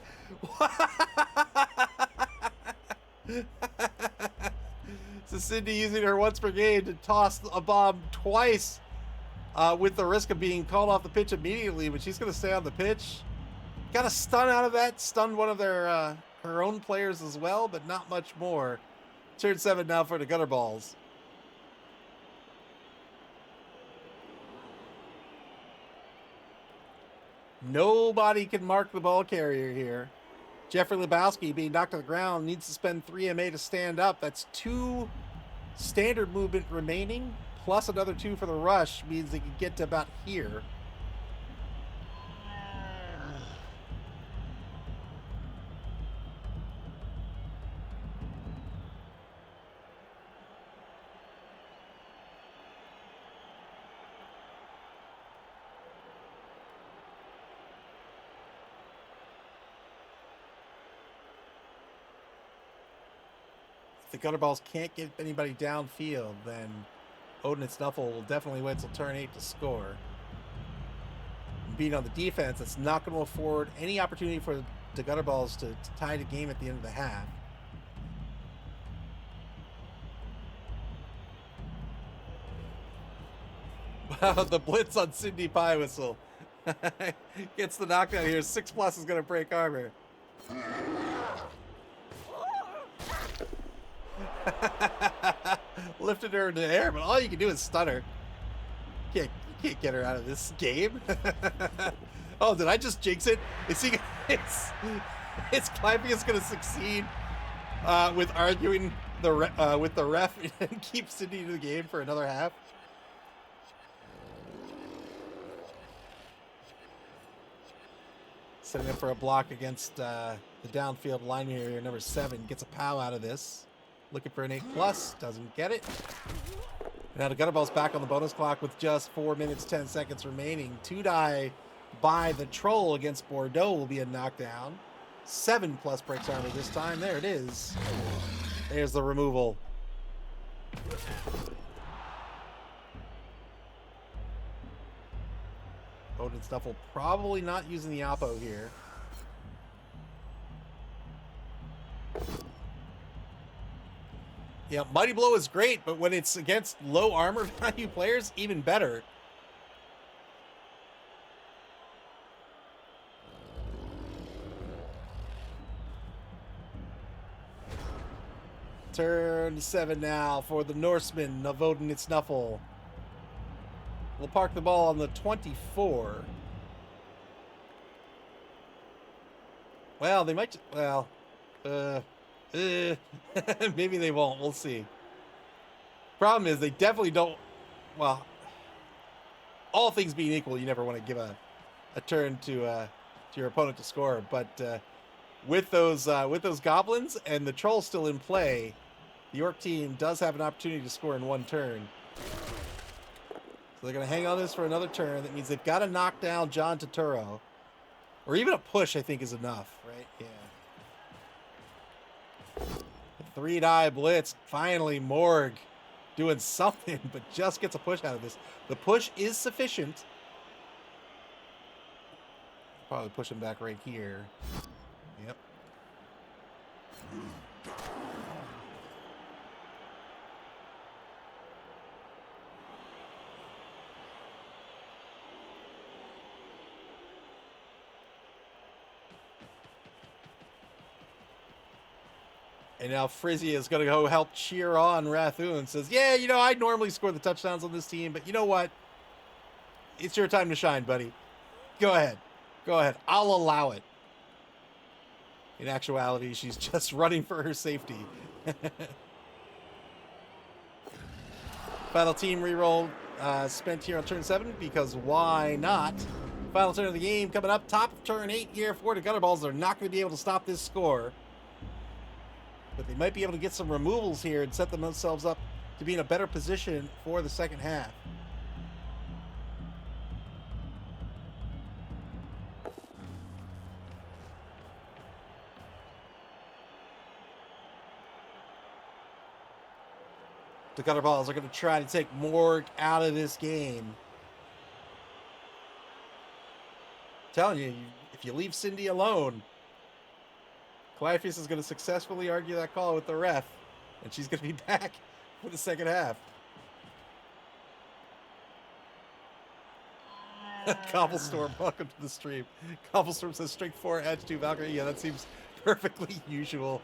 So Cindy using her once per game to toss a bomb twice with the risk of being called off the pitch immediately, but she's going to stay on the pitch. Got a stun out of that. Stunned one of their her own players as well, but not much more. Turn 7 now for the Gutterballz. Nobody can mark the ball carrier here. Jeffrey Lebowski, being knocked to the ground, needs to spend 3 MA to stand up. That's 2 standard movement remaining, plus another 2 for the rush, means they can get to about here. If the Gutterballz can't get anybody downfield, then Odin and Nuffle will definitely wait till turn 8 to score. Being on the defense, that's not going to afford any opportunity for the Gutterballz to tie the game at the end of the half. Wow, the blitz on Cindy Pie Whistle. Gets the knockdown here. 6+ is going to break armor. Lifted her in the air, but all you can do is stun her. You can't get her out of this game. Oh, did I just jinx it? Is he? It's Clypeus going to succeed with arguing with the ref and keep Cindy in the game for another half. Setting up for a block against the downfield lineman here. Number 7 gets a POW out of this. Looking for an 8+, doesn't get it. Now the Gutterballz back on the bonus clock with just 4 minutes, 10 seconds remaining. 2 die by the troll against Bordeaux will be a knockdown. 7+ breaks armor this time. There it is. There's the removal. Odin and Nuffle probably not using the Oppo here. Yeah, Mighty Blow is great, but when it's against low armor value players, even better. Turn 7 now for the Norseman of Odin and Nuffle. We'll park the ball on the 24. Well, they might... Well, Maybe they won't. We'll see. Problem is, they definitely don't. Well, all things being equal, you never want to give a turn to your opponent to score. But with those goblins and the troll still in play, the orc team does have an opportunity to score in one turn. So they're going to hang on this for another turn. That means they've got to knock down John Turturro. Or even a push, I think, is enough, right? Yeah. 3-die blitz. Finally, Morg doing something, but just gets a push out of this. The push is sufficient. Probably push him back right here. Yep. And now Frizzy is going to go help cheer on Rathoon. Says, yeah, you know, I normally score the touchdowns on this team, but you know what? It's your time to shine, buddy. Go ahead. Go ahead. I'll allow it. In actuality, she's just running for her safety. Final team reroll spent here on turn 7 because why not? Final turn of the game coming up. Top of turn 8 here for the Gutterballz. They're not going to be able to stop this score. But they might be able to get some removals here and set themselves up to be in a better position for the second half. The Gutterballz are going to try to take Morg out of this game. I'm telling you, if you leave Cindy alone, Clypheus is going to successfully argue that call with the ref, and she's going to be back for the second half. Cobblestorm, welcome to the stream. Cobblestorm says strength 4, edge 2, Valkyrie. Yeah, that seems perfectly usual.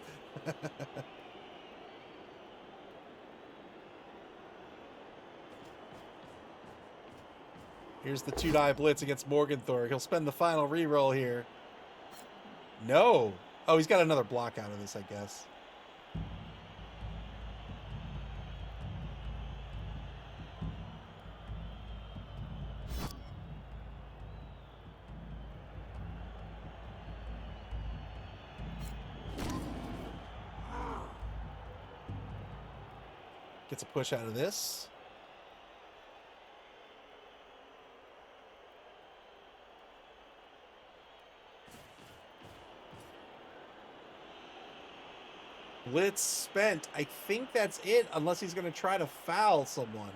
Here's the 2-die blitz against Morgenthorpe. He'll spend the final reroll here. No. Oh, he's got another block out of this, I guess. Gets a push out of this. Blitz spent. I think that's it, unless he's going to try to foul someone.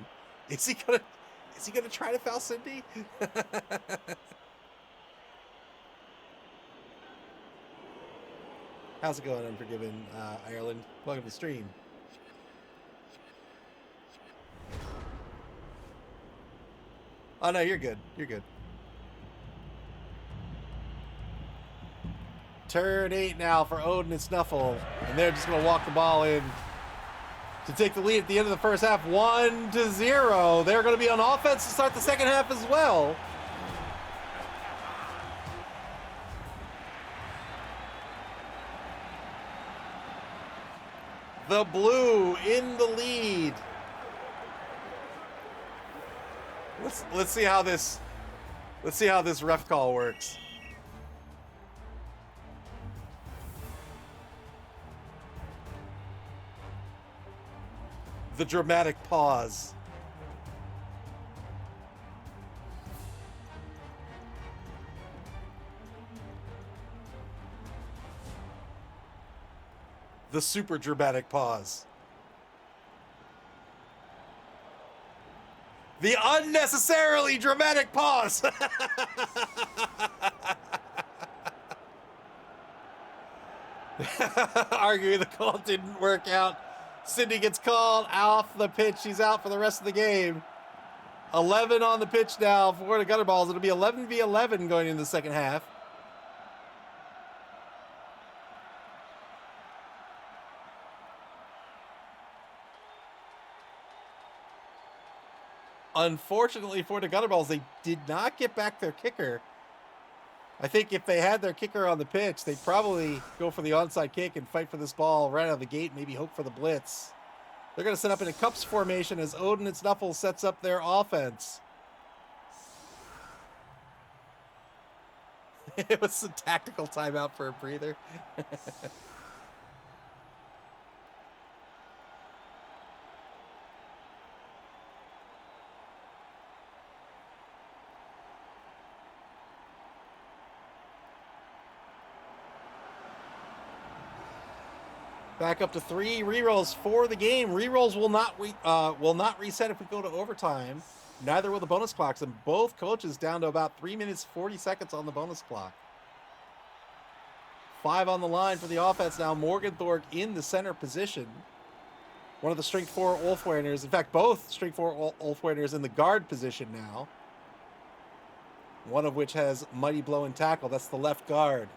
Is he going to try to foul Cindy? How's it going, Unforgiven Ireland? Welcome to the stream. Oh no, you're good. You're good. Turn 8 now for Odin and Nuffle. And they're just going to walk the ball in to take the lead at the end of the first half. 1-0. They're going to be on offense to start the second half as well. The blue in the lead. Let's see how this ref call works. The dramatic pause. The super dramatic pause. The unnecessarily dramatic pause. Arguing the call didn't work out. Cindy gets called off the pitch. She's out for the rest of the game. 11 on the pitch now for the Gutterballz. It'll be 11v11 going into the second half. Unfortunately for the Gutterballz, they did not get back their kicker. I think if they had their kicker on the pitch, they'd probably go for the onside kick and fight for this ball right out of the gate, maybe hope for the blitz. They're going to set up in a cups formation as Odin and Nuffle sets up their offense. It was a tactical timeout for a breather. Back up to 3 rerolls for the game. Rerolls will not reset if we go to overtime. Neither will the bonus clocks, and both coaches down to about 3 minutes 40 seconds on the bonus clock. 5 on the line for the offense now. Morgenthorpe in the center position. One of the strength 4 Ulfwereners, in fact, both strength 4 Ulfwereners in the guard position now. One of which has mighty blow and tackle. That's the left guard.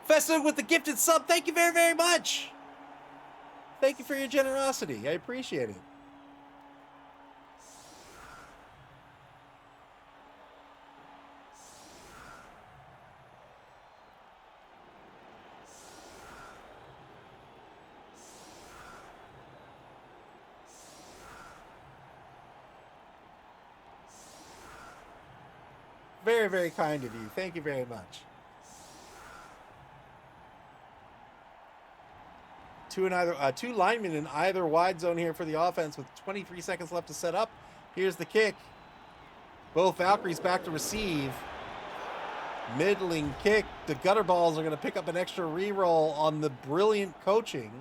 Festive with the gifted sub. Thank you very, very much. Thank you for your generosity. I appreciate it. Very, very kind of you. Thank you very much. Two linemen in either wide zone here for the offense with 23 seconds left to set up. Here's the kick. Both Valkyries back to receive. Middling kick. The Gutterballz are going to pick up an extra reroll on the brilliant coaching.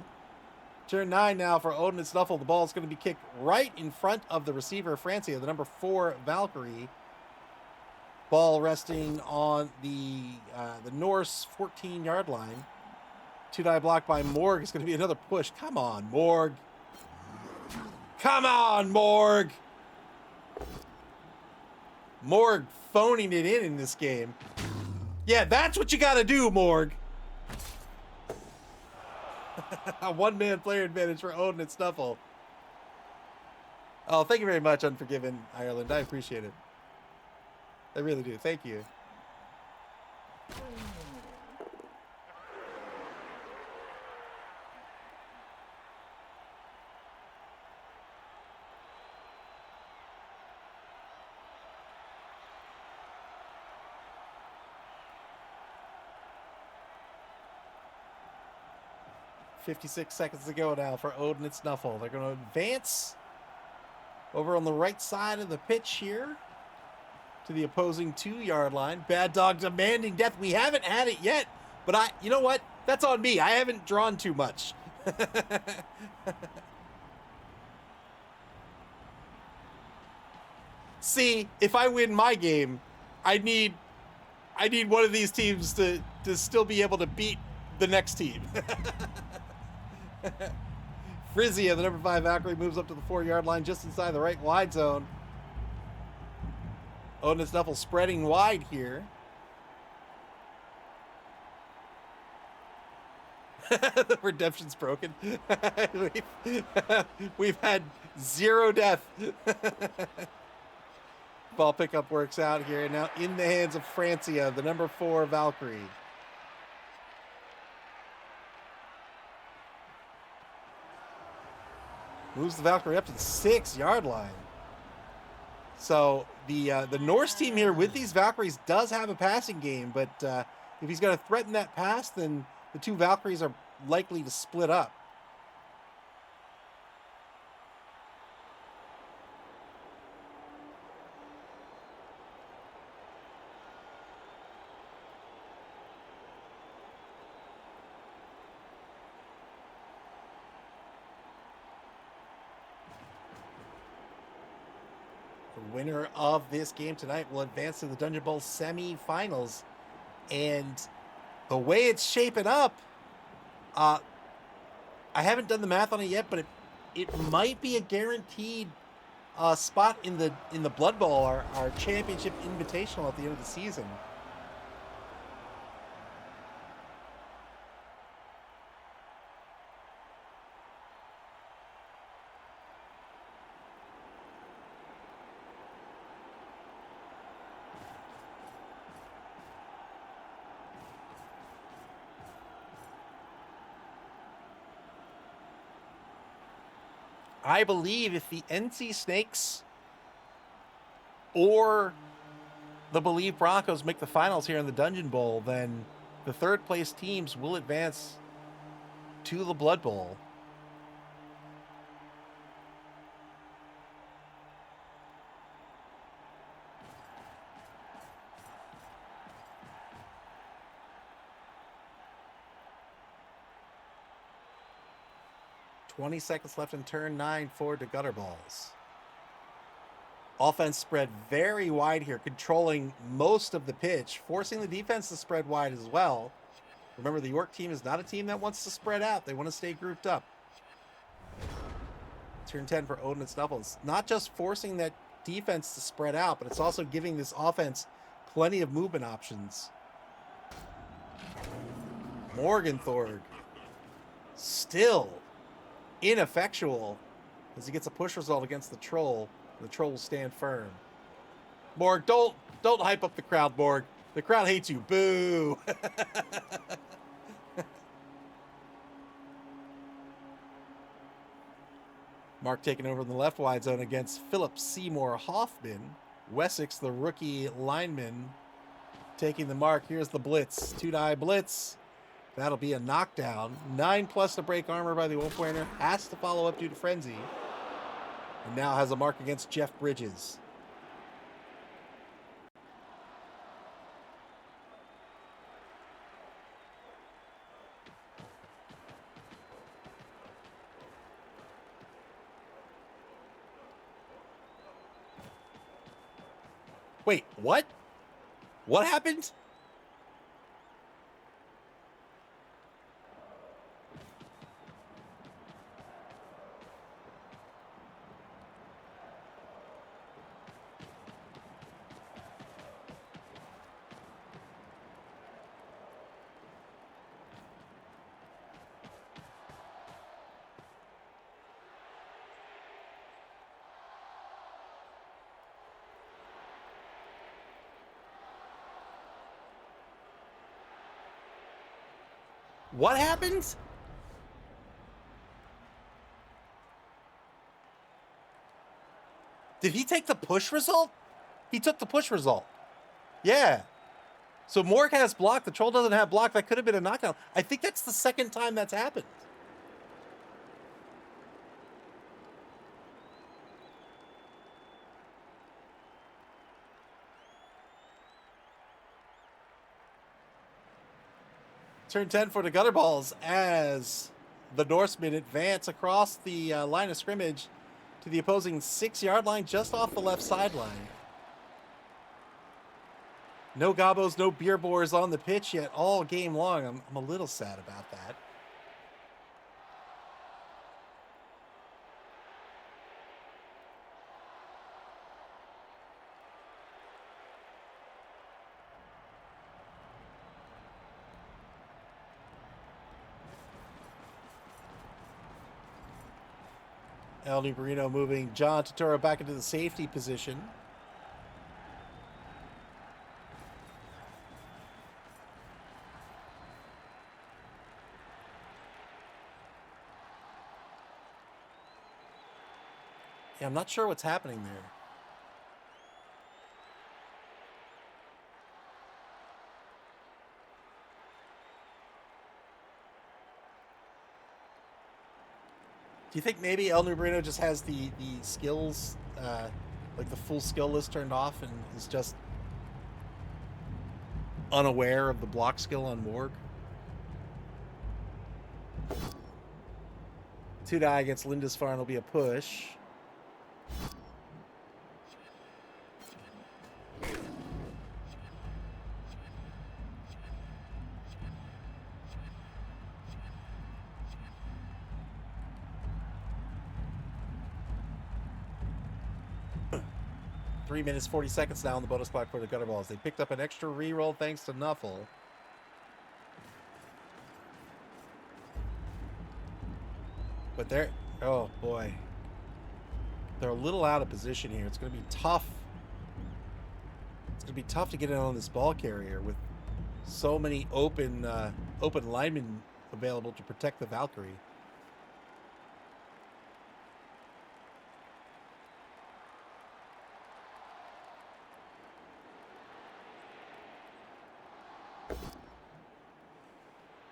Turn 9 now for Odin and Nuffle. The ball is going to be kicked right in front of the receiver, Francia, the number 4 Valkyrie. Ball resting on the Norse 14-yard line. 2-die block by Morg. It's going to be another push. Come on, Morg. Come on, Morg. Morg phoning it in this game. Yeah, that's what you got to do, Morg. A one-man player advantage for Odin and Nuffle. Oh, thank you very much, Unforgiven Ireland. I appreciate it. I really do. Thank you. .56 seconds to go now for Odin and Nuffle. They're going to advance over on the right side of the pitch here to the opposing 2-yard line. Bad Dog demanding death. We haven't had it yet, but you know what? That's on me. I haven't drawn too much. See, if I win my game, I need one of these teams to still be able to beat the next team. Frizia, the number 5 Valkyrie, moves up to the 4-yard line just inside the right wide zone. Odin and Nuffle spreading wide here. The redemption's broken. We've had 0 death. Ball pickup works out here. Now in the hands of Francia, the number 4 Valkyrie. Moves the Valkyrie up to the 6-yard line. So the Norse team here with these Valkyries does have a passing game, but if he's going to threaten that pass, then the 2 Valkyries are likely to split up. The winner of this game tonight will advance to the Dungeonbowl semi-finals. And the way it's shaping up, I haven't done the math on it yet, but it might be a guaranteed spot in the Blood Bowl, our championship invitational at the end of the season. I believe if the NC Snakes or the Believe Broncos make the finals here in the Dungeon Bowl, then the third place teams will advance to the Blood Bowl. .20 left in turn 9 for the Gutterballz. Offense spread very wide here, controlling most of the pitch, forcing the defense to spread wide as well. Remember, the York team is not a team that wants to spread out. They want to stay grouped up. Turn 10 for Odin and Nuffle. It's not just forcing that defense to spread out, but it's also giving this offense plenty of movement options. Morgenthorg still ineffectual as he gets a push result against the Troll. The Troll will stand firm. Morg, don't hype up the crowd, Morg. The crowd hates you. Boo. Mark taking over in the left wide zone against Philip Seymour Hoffman. Wessex, the rookie lineman, taking the mark. Here's the blitz. 2-die blitz. That'll be a knockdown. 9+ to break armor by the Wolfwainer. Has to follow up due to frenzy. And now has a mark against Jeff Bridges. Wait, what? What happened? What happened? Did he take the push result? He took the push result. Yeah. So Morg has block. The Troll doesn't have block. That could have been a knockdown. I think that's the second time that's happened. Turn 10 for the Gutterballz as the Norsemen advance across the line of scrimmage to the opposing 6-yard line, just off the left sideline. No Gobos, no beer bores on the pitch yet all game long. I'm a little sad about that. El Nubarino moving John Turturro back into the safety position. Yeah, I'm not sure what's happening there. Do you think maybe El Nubarino just has the skills, like the full skill list turned off and is just unaware of the block skill on Morg? 2-die against Lindisfarne will be a push. Three minutes, 40 seconds now on the bonus clock for the Gutterballz. They picked up an extra reroll thanks to Nuffle. But they're, oh boy. They're a little out of position here. It's going to be tough. It's going to be tough to get in on this ball carrier with so many open linemen available to protect the Valkyrie.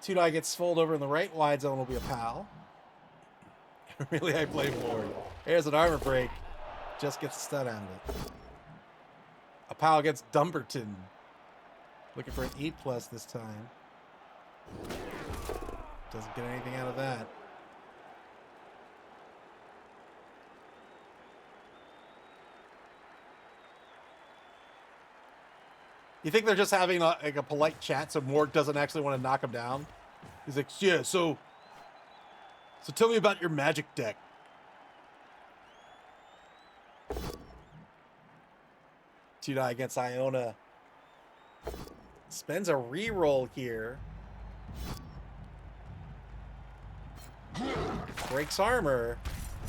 Tudai gets folded over in the right wide zone. Will be a pal. Really, I blame Lord. There's an armor break. Just gets a stun out of it. A pal against Dumberton. Looking for an 8+ this time. Doesn't get anything out of that. You think they're just having like a polite chat so Morg doesn't actually want to knock him down? He's like, yeah, so tell me about your magic deck. Tudai against Iona. Spends a reroll here. Breaks armor.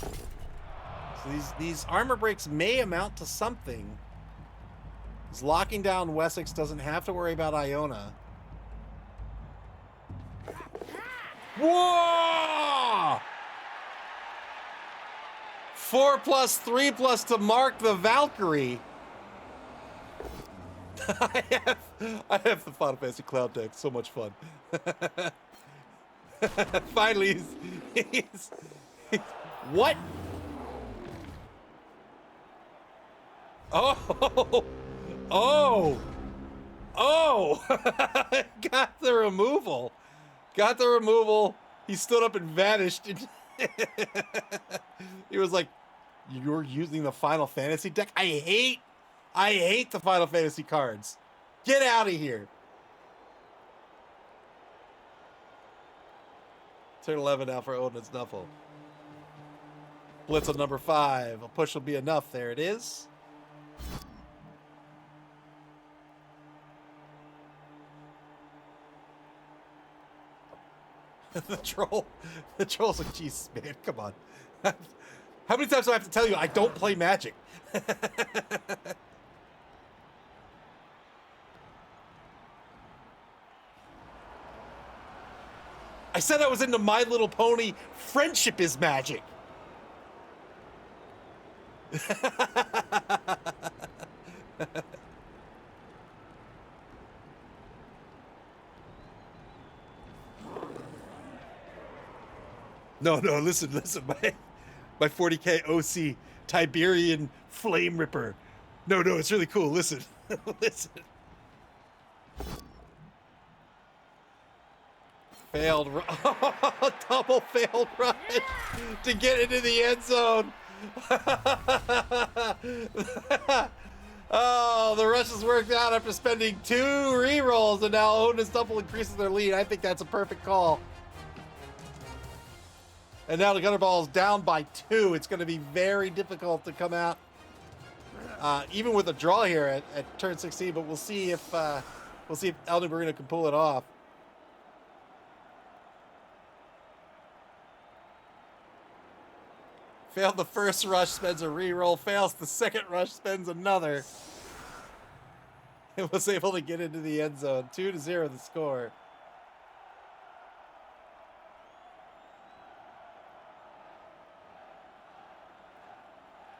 So these armor breaks may amount to something. He's locking down Wessex, doesn't have to worry about Iona. Whoa! 4+, 3+ to mark the Valkyrie. I have the Final Fantasy Cloud deck. So much fun. Finally, he's what? Oh! Got the removal. Got the removal. He stood up and vanished. He was like, "You're using the Final Fantasy deck? I hate the Final Fantasy cards. Get out of here." Turn 11 now for Odin's Nuffle. Blitz on number 5. A push will be enough. There it is. The troll's like, Jesus, man, come on. How many times do I have to tell you I don't play Magic? I said I was into My Little Pony. Friendship is magic. No, listen. My 40k OC Tiberian Flame Ripper. No, it's really cool. Listen. Listen. Failed double failed rush to get into the end zone. Oh, the rush has worked out after spending 2 rerolls, and now Odin's Double increases their lead. I think that's a perfect call. And now the Gutterballz is down by 2. It's going to be very difficult to come out, even with a draw here at turn 16. But we'll see if Elden Marino can pull it off. Failed the first rush, spends a reroll. Fails the second rush, spends another. And was able to get into the end zone. 2-0 the score.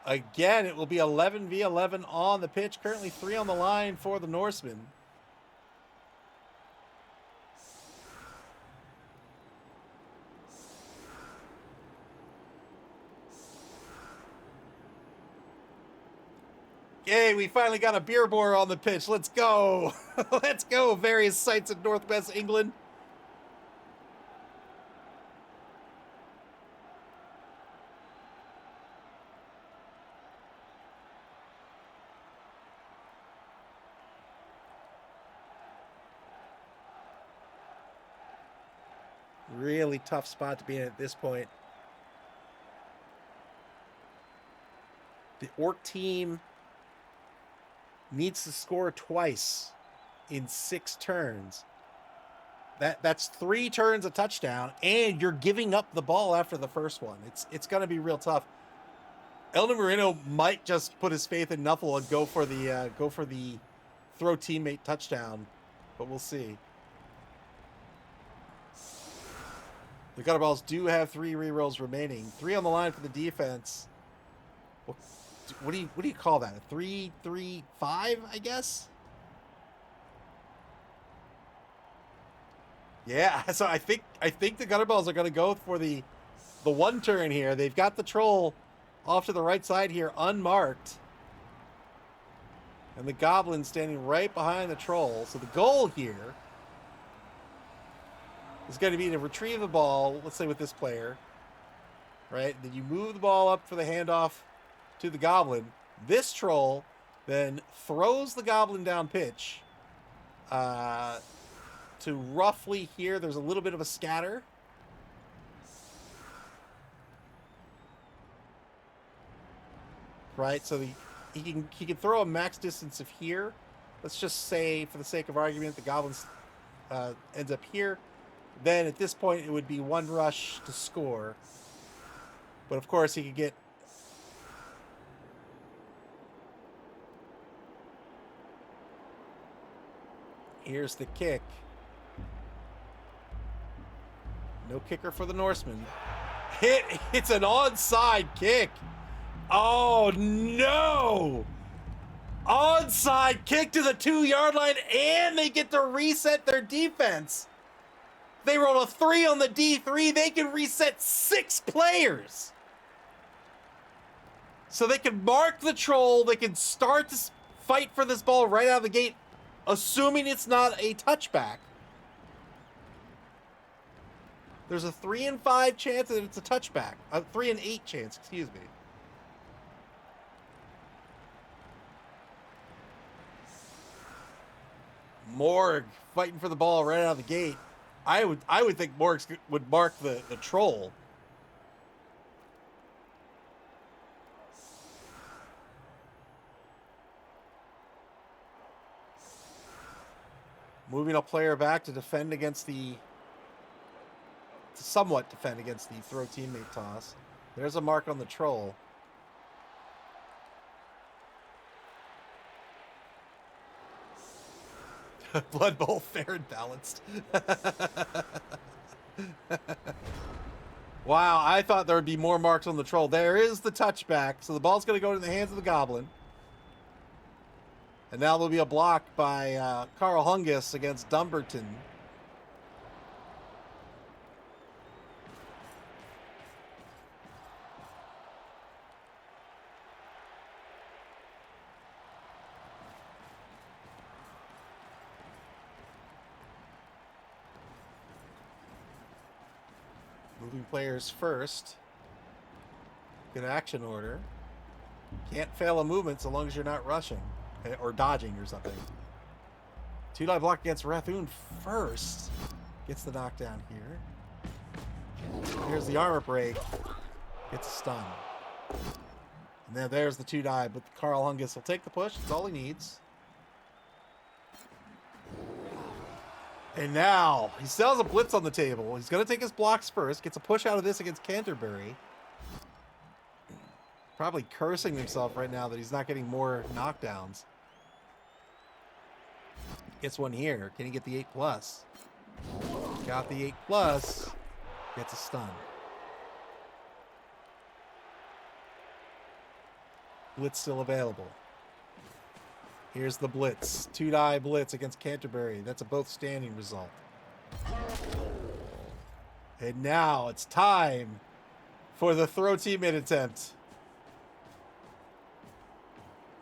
Again, it will be 11v11 on the pitch. Currently 3 on the line for the Norsemen. Yay, we finally got a beer boar on the pitch. Let's go. Let's go. Various sites in Northwest England. Really tough spot to be in at this point. The Orc team needs to score twice in 6 turns. That's 3 turns a touchdown, and you're giving up the ball after the first one. It's going to be real tough. Elden Marino might just put his faith in Nuffle and go for the throw teammate touchdown, but we'll see. The Gutterballz do have 3 rerolls remaining. 3 on the line for the defense. What do you call that? A 3-3-5, I guess? Yeah, so I think the Gutterballz are going to go for the one turn here. They've got the troll off to the right side here, unmarked. And the goblin standing right behind the troll. So the goal here is going to be to retrieve the ball, let's say with this player, right? Then you move the ball up for the handoff to the goblin. This troll then throws the goblin down pitch to roughly here. There's a little bit of a scatter. Right, so he can throw a max distance of here. Let's just say, for the sake of argument, the goblin ends up here. Then at this point, it would be one rush to score. But of course, he could get... Here's the kick. No kicker for the Norseman. It's an onside kick. Oh, no! Onside kick to the 2-yard line, and they get to reset their defense. They roll a 3 on the D3. They can reset 6 players. So they can mark the troll. They can start to fight for this ball right out of the gate, assuming it's not a touchback. There's a 3 in 5 chance that it's a touchback. A 3 in 8 chance, excuse me. Morg fighting for the ball right out of the gate. I would think Morg would mark the troll. Moving a player back to defend against to somewhat defend against the throw teammate toss. There's a mark on the troll. Blood Bowl, fair and balanced. Wow, I thought there would be more marks on the troll. There is the touchback. So the ball's going to go into the hands of the goblin. And now there'll be a block by Carl Hungus against Dumbarton. Moving players first. Good action order. Can't fail a movement so long as you're not rushing or dodging or something. 2-die block against Rathoon first. Gets the knockdown here. Here's the armor break. Gets a stun. And then there's the 2-die, but Carl Hungus will take the push. That's all he needs. And now, he still has a blitz on the table. He's going to take his blocks first. Gets a push out of this against Canterbury. Probably cursing himself right now that he's not getting more knockdowns. Gets one here. Can he get the 8+? Got the 8+. Gets a stun. Blitz still available. Here's the blitz. 2-die blitz against Canterbury. That's a both standing result. And now it's time for the throw teammate attempt.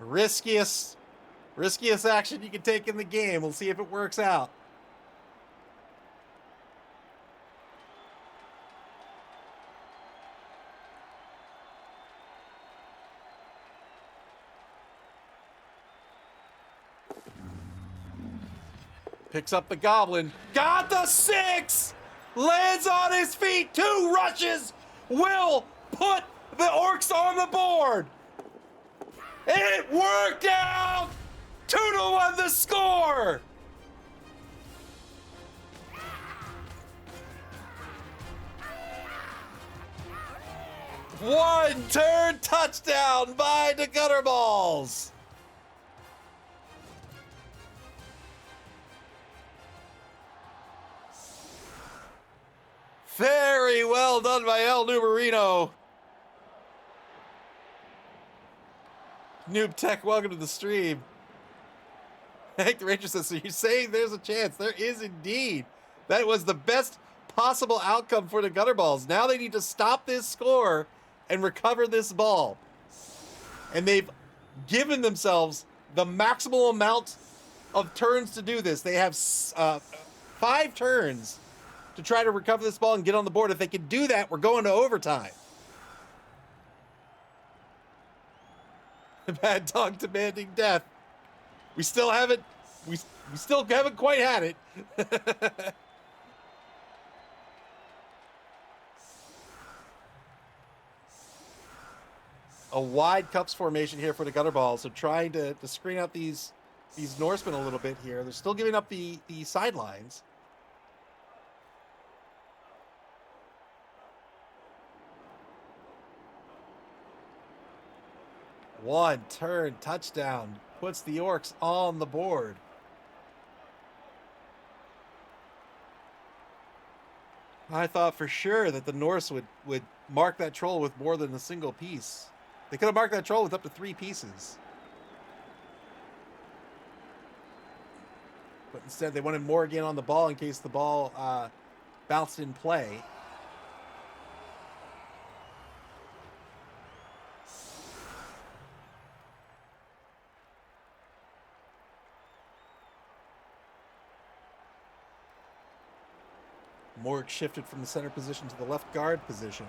Riskiest action you can take in the game. We'll see if it works out. Picks up the goblin. Got the 6! Lands on his feet. 2 rushes will put the Orcs on the board. It worked out! 2-1 the score! One-turn touchdown by the Gutterballz. Very well done by El Numerino. Noob Tech, welcome to the stream. Hank the Ranger says, so you're saying there's a chance? There is indeed. That was the best possible outcome for the Gutterballz. Now they need to stop this score and recover this ball. And they've given themselves the maximal amount of turns to do this. They have 5 turns to try to recover this ball and get on the board. If they can do that, we're going to overtime. Bad dog demanding death. We still haven't quite had it. A wide cups formation here for the Gutterballz. So trying to screen out these Norsemen a little bit here. They're still giving up the sidelines. One turn touchdown puts the Orcs on the board. I thought for sure that the Norse would mark that troll with more than a single piece. They could have marked that troll with up to 3 pieces. But instead they wanted Morgan on the ball in case the ball bounced in play. Morg shifted from the center position to the left guard position.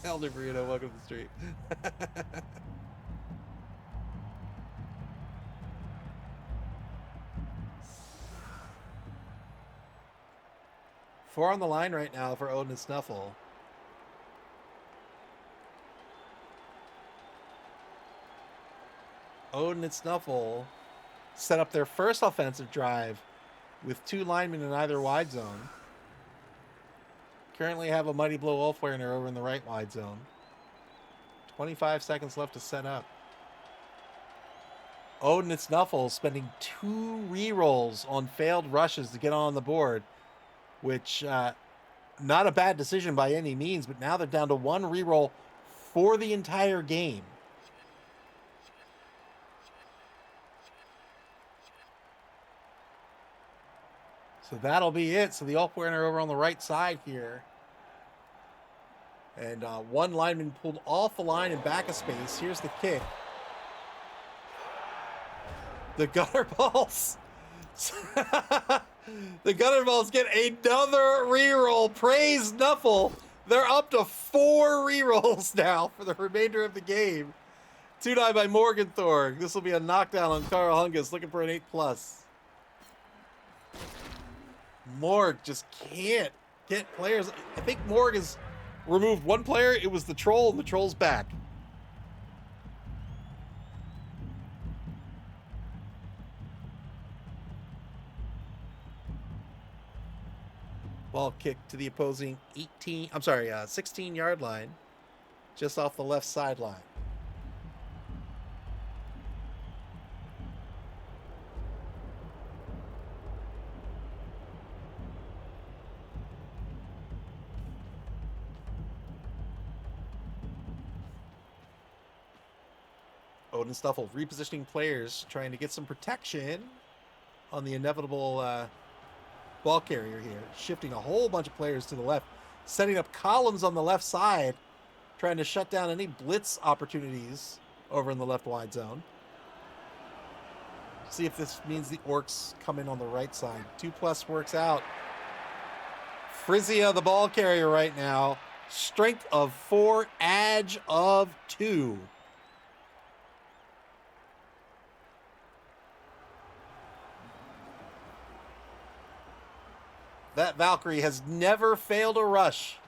Elder Burrito, welcome to the stream. Four on the line right now for Odin and Snuffle. Odin and Snuffle set up their first offensive drive with 2 linemen in either wide zone. Currently have a Mighty Blow Wolfwearner over in the right wide zone. 25 seconds left to set up. Odin and Snuffle spending 2 rerolls on failed rushes to get on the board, which not a bad decision by any means, but now they're down to 1 reroll for the entire game. So that'll be it. So the Wolfwearner over on the right side here. And 1 lineman pulled off the line and back a space. Here's the kick. The Gutterballz. The Gutterballz get another reroll. Praise Nuffle. They're up to 4 rerolls now for the remainder of the game. 2-9 by Morgenthorg. This will be a knockdown on Carl Hungus, looking for an 8+. Morg just can't get players. I think Morg has removed 1 player. It was the troll, and the troll's back. Ball kicked to the opposing 16-yard line, just off the left sideline. Odin Stuffle repositioning players, trying to get some protection on the inevitable ball carrier here. Shifting a whole bunch of players to the left, setting up columns on the left side, trying to shut down any blitz opportunities over in the left wide zone. See if this means the Orcs come in on the right side. 2+ works out. Frizzia, the ball carrier right now. Strength of 4, edge of 2. That Valkyrie has never failed a rush.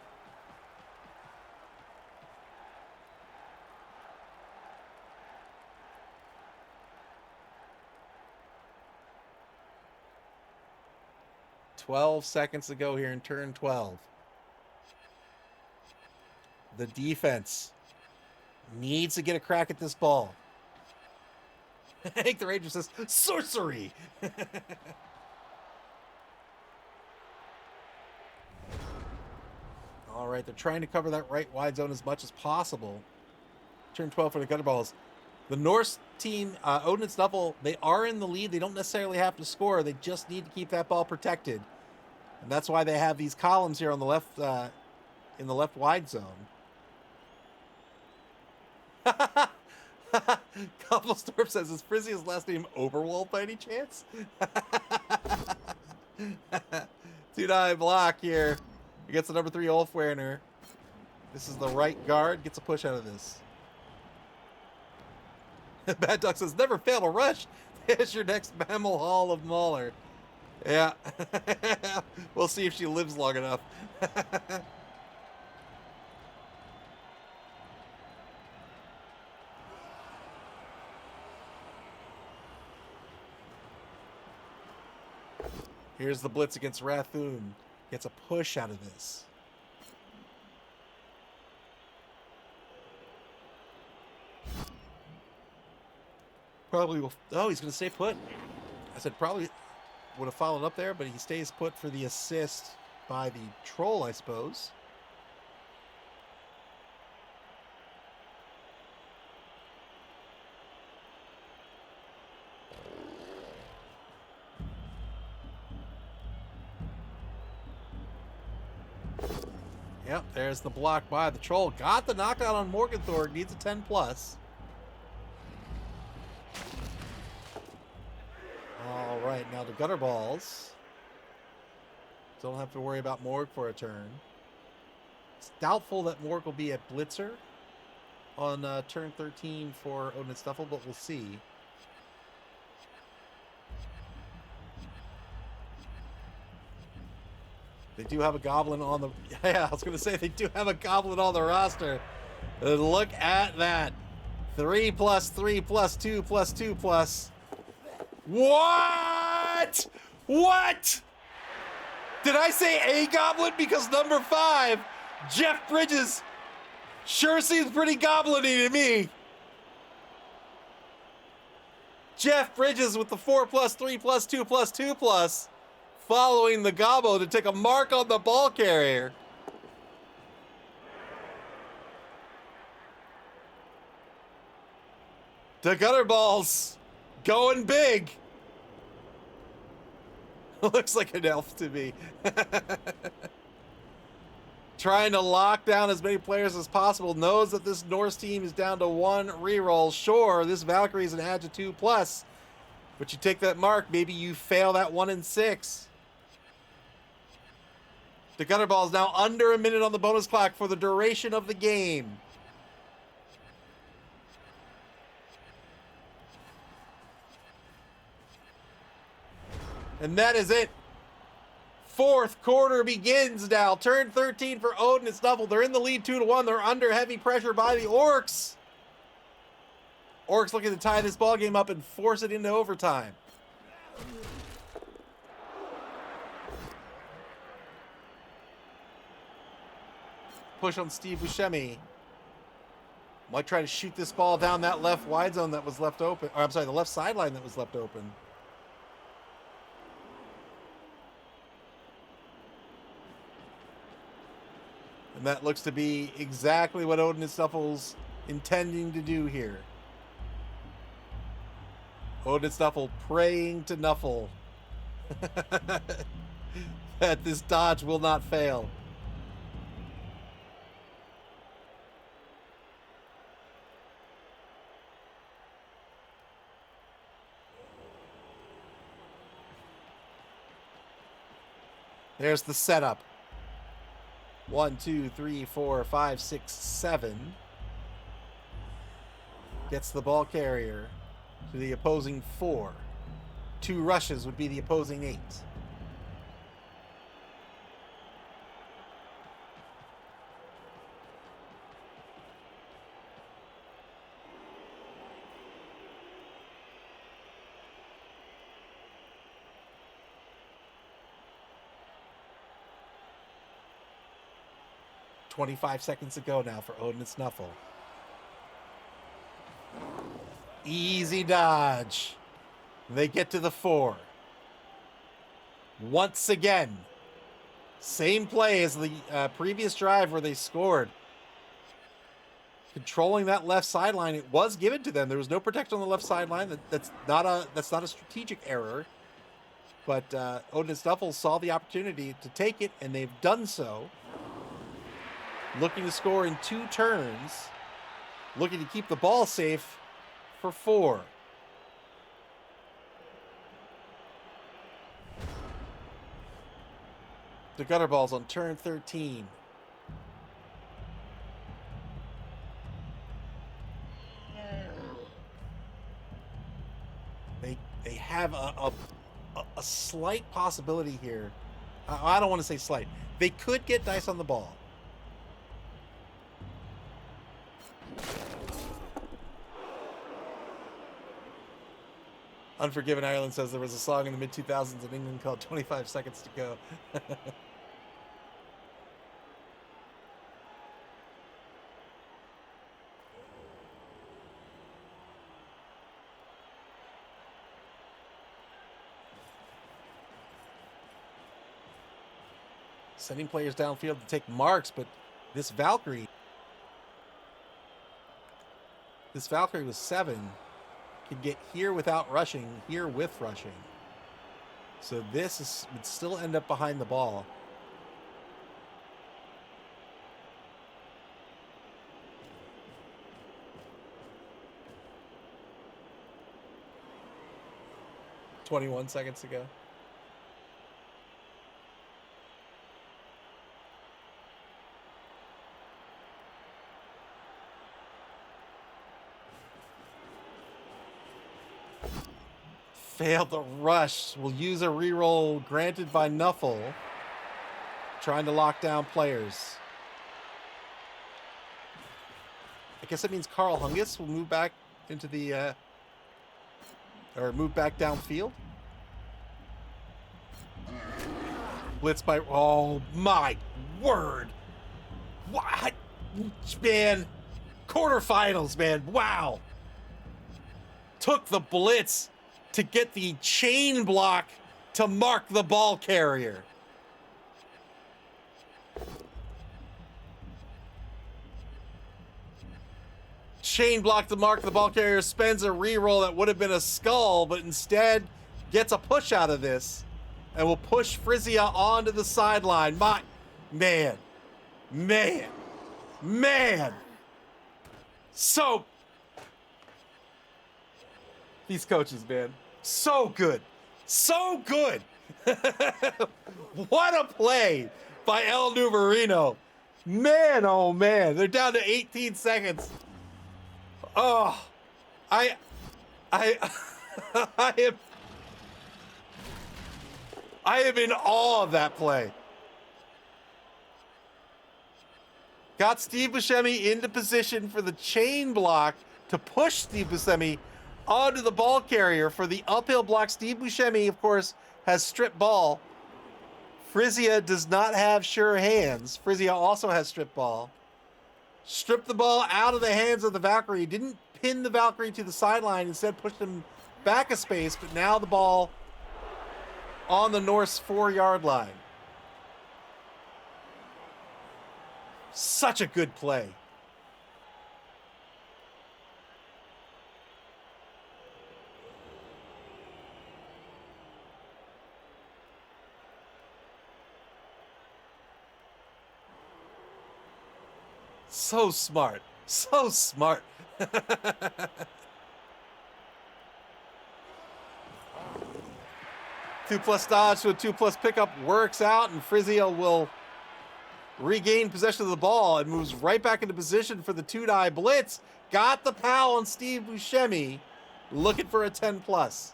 "12 seconds to go here in turn 12. The defense needs to get a crack at this ball. Hank the Ranger says, sorcery! All right? They're trying to cover that right wide zone as much as possible. Turn 12 for the Gutterballz. The Norse team, Odin and Nuffle, they are in the lead. They don't necessarily have to score. They just need to keep that ball protected. And that's why they have these columns here on the left, in the left wide zone. Cobblestorm says, is Frizzy's last name Overwolf by any chance? 2-9 block here. He gets the number 3 Ulfwerener. This is the right guard. Gets a push out of this. Bad Duck says, never fail to rush. There's your next mammal Hall of Mauler. Yeah. We'll see if she lives long enough. Here's the blitz against Rathoon. Gets a push out of this. Probably will. Oh, he's going to stay put. I said probably would have followed up there, but he stays put for the assist by the troll, I suppose. Yep, there's the block by the troll. Got the knockout on Morgenthor. Needs a 10+. All right, now the Gutterballz. Don't have to worry about Morg for a turn. It's doubtful that Morg will be a blitzer on turn 13 for Odin and Nuffle, but we'll see. They do have a goblin on the... Yeah, I was going to say they do have a goblin on the roster. And look at that. 3 + 3 + 2 + 2 +... What? What? Did I say a goblin? Because number 5, Jeff Bridges, sure seems pretty goblin-y to me. Jeff Bridges with the 4 + 3 + 2 + 2 +, following the gobbo to take a mark on the ball carrier. The Gutterballz going big. Looks like an elf to me. Trying to lock down as many players as possible. Knows that this Norse team is down to 1 reroll. Sure, this Valkyrie is an Ag 2+, but you take that mark, maybe you fail that 1 in 6. The Gutterballz now under a minute on the bonus clock for the duration of the game. And that is it. 4th quarter begins now. Turn 13 for Odin and Nuffle. They're in the lead 2-1. They're under heavy pressure by the Orcs. Orcs looking to tie this ball game up and force it into overtime. Push on Steve Buscemi. Might try to shoot this ball down that left wide zone that was left open. Or I'm sorry, the left sideline that was left open. And that looks to be exactly what Odin and Nuffle's intending to do here. Odin and Nuffle praying to Nuffle that this dodge will not fail. There's the setup. 1, 2, 3, 4, 5, 6, 7. Gets the ball carrier to the opposing 4. 2 rushes would be the opposing 8. "25 seconds to go now for Odin and Nuffle. Easy dodge. They get to the 4. Once again, Same play as the previous drive where they scored. Controlling that left sideline, it was given to them. There was no protection on the left sideline. That's not a strategic error. But Odin and Nuffle saw the opportunity to take it, and they've done so. Looking to score in 2 turns. Looking to keep the ball safe for 4. The Gutterballz on turn 13. They have a slight possibility here. I don't want to say slight. They could get dice on the ball. Unforgiven Ireland says there was a song in the mid-2000s in England called 25 Seconds to Go. Sending players downfield to take marks, but this Valkyrie was 7. Can get here without rushing, here with rushing. So this would still end up behind the ball. "21 seconds to go." Failed the rush. Will use a reroll granted by Nuffle. Trying to lock down players. I guess that means Carl Hungus will move back into the or move back downfield. Blitz by, oh my word. What? Man. Quarterfinals, man. Wow. Took the blitz to get the chain block to mark the ball carrier. Chain block to mark the ball carrier, spends a reroll that would have been a skull, but instead gets a push out of this and will push Frizia onto the sideline. Man. So, these coaches, man. So good. What a play by El Numerino. Man, oh man. They're down to 18 seconds. Oh, I am in awe of that play. Got Steve Buscemi into position for the chain block to push Steve Buscemi onto the ball carrier for the uphill block. Steve Buscemi, of course, has strip ball. Frizia does not have sure hands. Frizia also has strip ball. Stripped the ball out of the hands of the Valkyrie. Didn't pin the Valkyrie to the sideline. Instead pushed him back a space. But now the ball on the Norse 4-yard line. Such a good play. So smart. 2+ dodge to a 2+ pickup works out, and Frizia will regain possession of the ball and moves right back into position for the 2-die blitz. Got the pal on Steve Buscemi, looking for a 10+.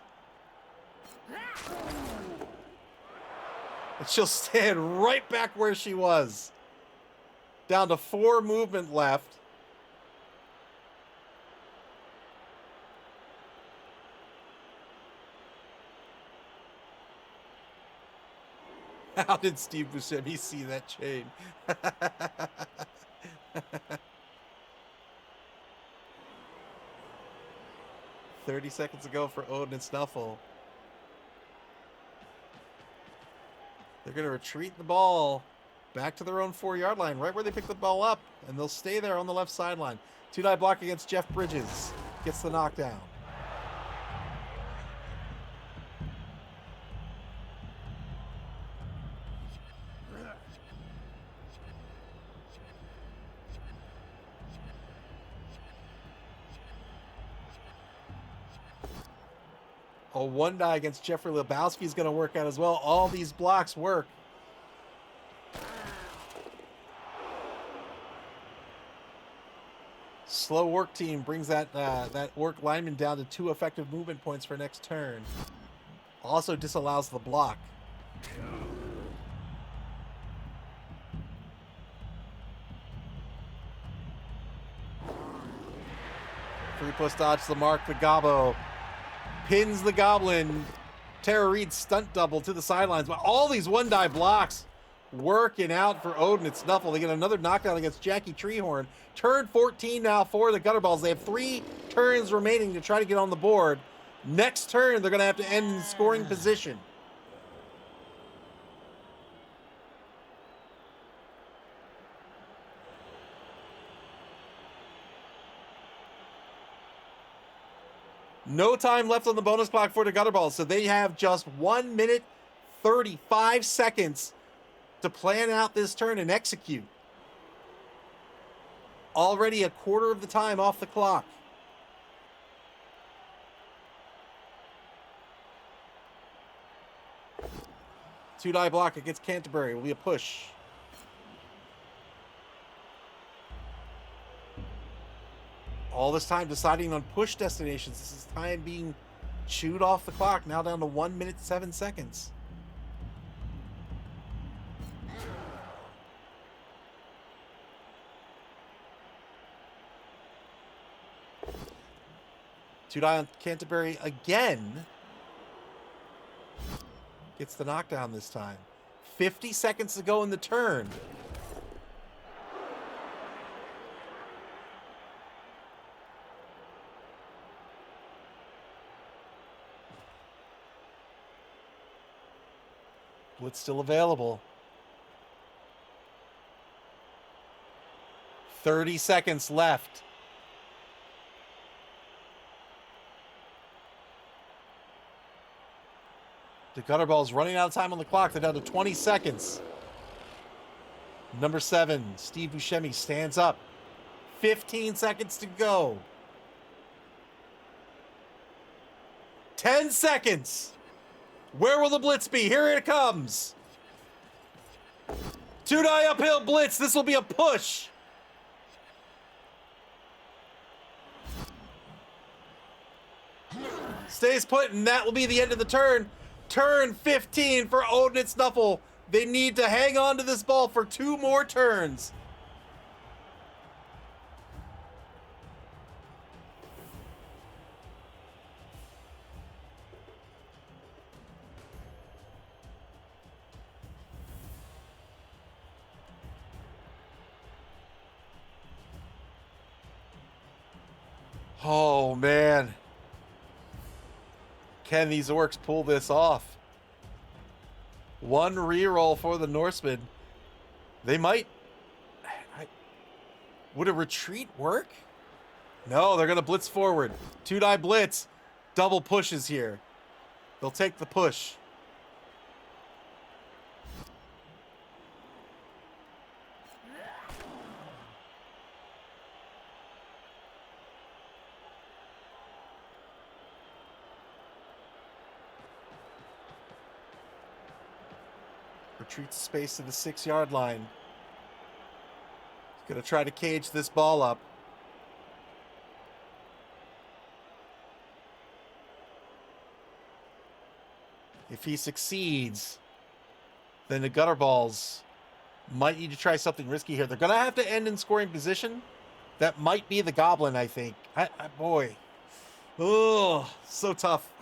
And she'll stand right back where she was. Down to 4 movement left. How did Steve Buscemi see that chain? 30 seconds ago for Odin and Nuffle. They're going to retreat the ball back to their own 4-yard line, right where they picked the ball up, and they'll stay there on the left sideline. 2-die block against Jeff Bridges. Gets the knockdown. A 1-die against Jeffrey Lebowski is going to work out as well. All these blocks work. Slow work team brings that work lineman down to 2 effective movement points for next turn. Also disallows the block. 3+ dodge the mark. The Gobbo pins the Goblin. Tara Reid stunt double to the sidelines. But all these 1-die blocks working out for Odin. It's Nuffle. They get another knockdown against Jackie Treehorn. Turn 14 now for the Gutterballz. They have 3 turns remaining to try to get on the board. Next turn, they're going to have to end in scoring position. No time left on the bonus clock for the Gutterballz, so they have just 1 minute, 35 seconds to plan out this turn and execute. Already a quarter of the time off the clock. Two-die block against Canterbury will be a push. All this time deciding on push destinations. This is time being chewed off the clock. Now down to 1 minute, 7 seconds. Two-die on Canterbury again. Gets the knockdown this time. 50 seconds to go in the turn. Blitz still available. 30 seconds left. The Gutterballz running out of time on the clock. They're down to 20 seconds. Number 7, Steve Buscemi stands up. 15 seconds to go. 10 seconds. Where will the blitz be? Here it comes. Two-die uphill blitz. This will be a push. Stays put, and that will be the end of the turn. Turn 15 for Odin and Nuffle. They need to hang on to this ball for 2 more turns. Oh, man. Can these orcs pull this off? 1 reroll for the Norsemen. They might... Would a retreat work? No, they're going to blitz forward. 2-die blitz. Double pushes here. They'll take the push. Retreats space to the 6-yard line. He's going to try to cage this ball up. If he succeeds, then the Gutterballz might need to try something risky here. They're going to have to end in scoring position. That might be the Goblin, I think. Boy. Oh, so tough.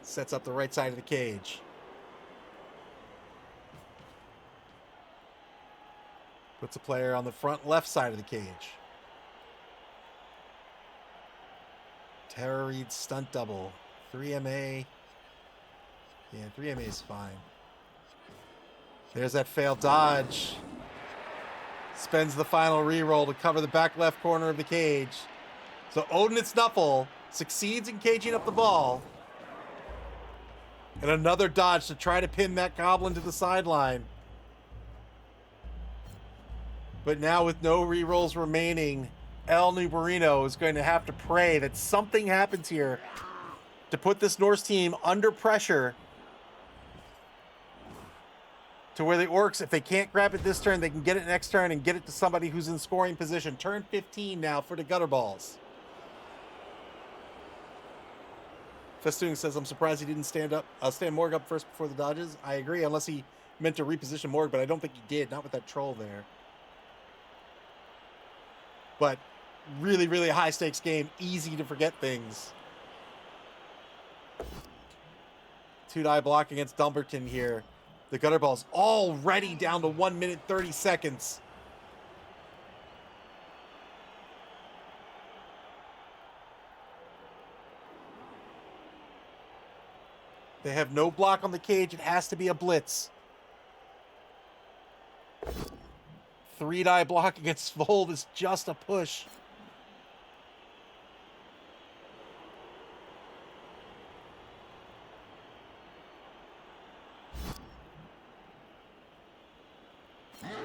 Sets up the right side of the cage. Puts a player on the front left side of the cage. Tara Reid stunt double. 3MA. Yeah, 3MA is fine. There's that failed dodge. Spends the final reroll to cover the back left corner of the cage. So Odin's Nuffle succeeds in caging up the ball. And another dodge to try to pin that goblin to the sideline. But now with no rerolls remaining, El Nubarino is going to have to pray that something happens here to put this Norse team under pressure to where the Orcs, if they can't grab it this turn, they can get it next turn and get it to somebody who's in scoring position. Turn 15 now for the Gutterballz. Festoon says, I'm surprised he didn't stand Morg up first before the dodges. I agree, unless he meant to reposition Morg, but I don't think he did. Not with that troll there. But really, really high stakes game. Easy to forget things. 2-die block against Dumbarton here. The Gutterballz already down to 1 minute 30 seconds. They have no block on the cage. It has to be a blitz. 3-die block against Svold is just a push.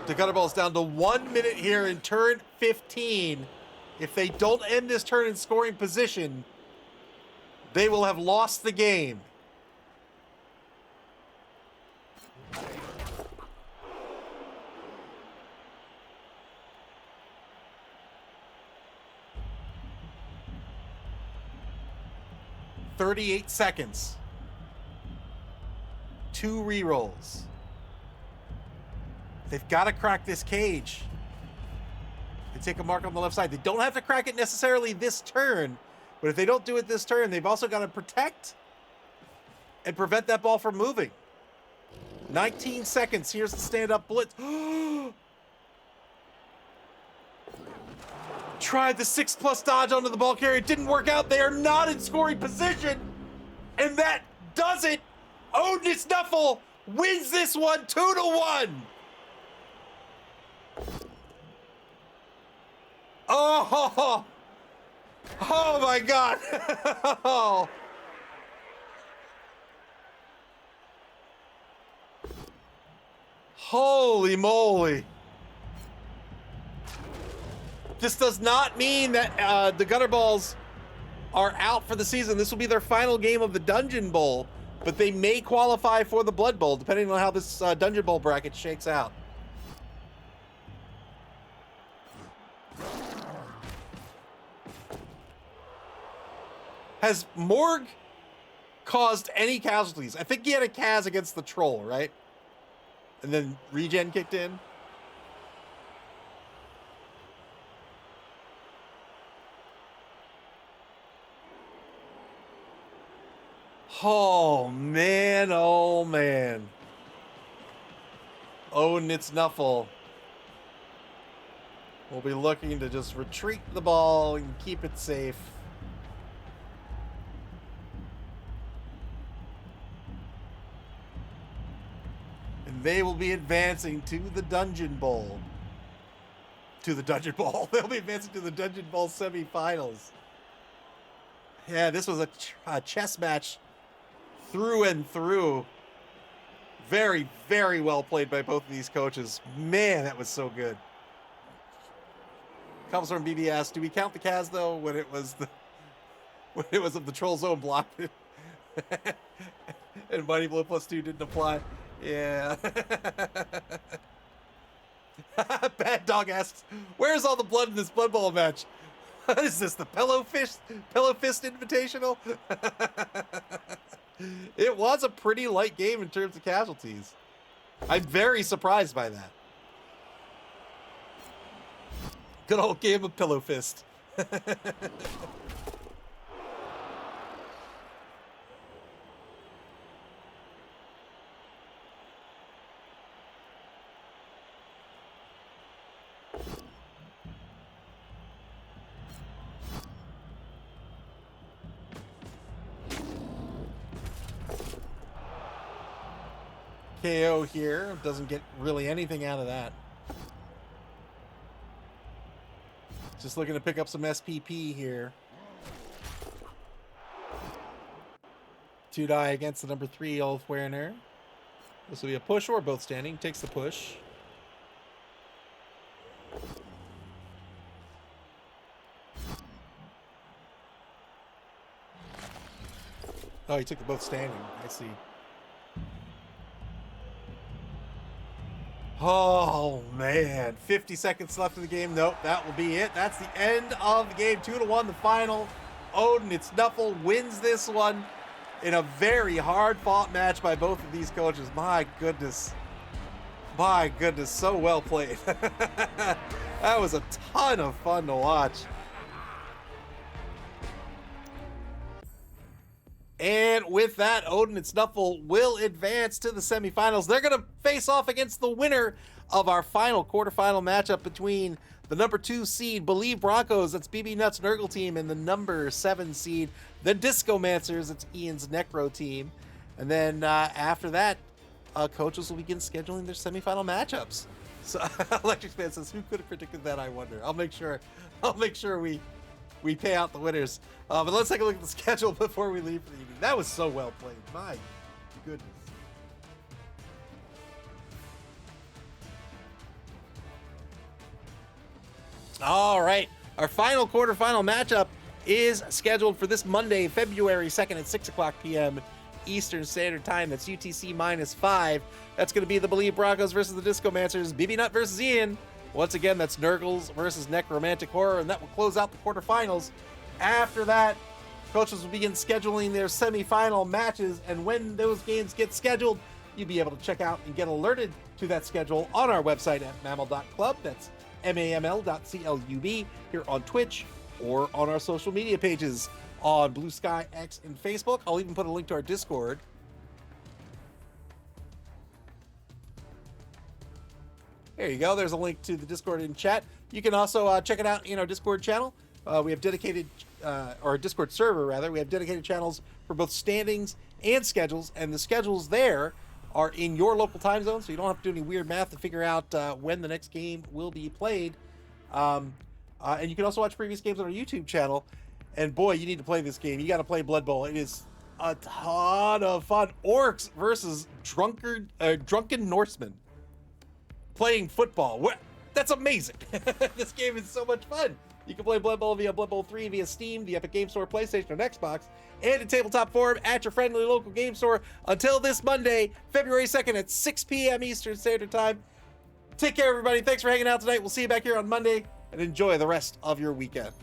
The Gutterballz down to 1 minute here in turn 15. If they don't end this turn in scoring position, they will have lost the game. "38 seconds. 2 rerolls. They've got to crack this cage. They take a mark on the left side. They don't have to crack it necessarily this turn, but if they don't do it this turn, they've also got to protect and prevent that ball from moving. 19 seconds. Here's the stand-up blitz. Tried the 6+ dodge onto the ball carrier. It didn't work out. They are not in scoring position. And that does it. Odin's Nuffle wins this one 2-1. Oh, oh my God. Holy moly. This does not mean that the Gutterballz are out for the season. This will be their final game of the Dungeonbowl, but they may qualify for the Blood Bowl, depending on how this Dungeonbowl bracket shakes out. Has Morg caused any casualties? I think he had a Kaz against the troll, right? And then regen kicked in. Oh man, oh man. Odin's Nuffle will be looking to just retreat the ball and keep it safe. And they will be advancing to the Dungeonbowl. They'll be advancing to the Dungeonbowl semifinals. Yeah, this was a chess match through and through. Very, very well played by both of these coaches. Man, that was so good. Comes from BBS. Do we count the Kaz though when it was of the troll zone block and Mighty Blow +2 didn't apply? Yeah. Bad Dog asks, "Where's all the blood in this Blood Bowl match? What is this, the Pillow Fist Invitational?" It was a pretty light game in terms of casualties. I'm very surprised by that. Good old game of Pillow Fist. KO here. Doesn't get really anything out of that. Just looking to pick up some SPP here. 2 die against the number 3 Ulf Werner. This will be a push or both standing. Takes the push. Oh, he took the both standing. I see. Oh, man. 50 seconds left in the game. Nope, that will be it. That's the end of the game. 2-1, the final. Odin, it's Nuffle, wins this one in a very hard-fought match by both of these coaches. My goodness. My goodness, so well played. That was a ton of fun to watch. And with that, Odin and Snuffle will advance to the semifinals. They're going to face off against the winner of our final quarterfinal matchup between the number 2 seed, Believe Broncos, that's BB Nuts Nurgle team, and the number 7 seed, the Discomancers, it's Ian's Necro team. And then after that, coaches will begin scheduling their semifinal matchups. So Electric Span says, who could have predicted that, I wonder? I'll make sure we pay out the winners. But let's take a look at the schedule before we leave for the evening. That was so well played. My goodness. All right. Our final quarterfinal matchup is scheduled for this Monday, February 2nd at 6 o'clock p.m. Eastern Standard Time. That's UTC -5. That's going to be the Believe Broncos versus the Discomancers. BB Nut versus Ian. Once again, that's Nurgles versus Necromantic Horror, and that will close out the quarterfinals. After that, coaches will begin scheduling their semifinal matches, and when those games get scheduled, you'll be able to check out and get alerted to that schedule on our website at maml.club. That's maml.club here on Twitch or on our social media pages on Blue Sky, X, and Facebook. I'll even put a link to our Discord. There you go. There's a link to the Discord in chat. You can also check it out in our Discord channel. We have dedicated, or Discord server rather, we have dedicated channels for both standings and schedules, and the schedules there are in your local time zone, so you don't have to do any weird math to figure out when the next game will be played. And you can also watch previous games on our YouTube channel. And boy, you need to play this game. You got to play Blood Bowl. It is a ton of fun. Orcs versus drunken Norsemen playing football. That's amazing. This game is so much fun. You can play Blood Bowl via Blood Bowl 3 via Steam, the Epic Game Store, PlayStation, and Xbox, and in tabletop form at your friendly local game store until this Monday, February 2nd at 6 p.m. Eastern Standard Time. Take care, everybody. Thanks for hanging out tonight. We'll see you back here on Monday, and enjoy the rest of your weekend.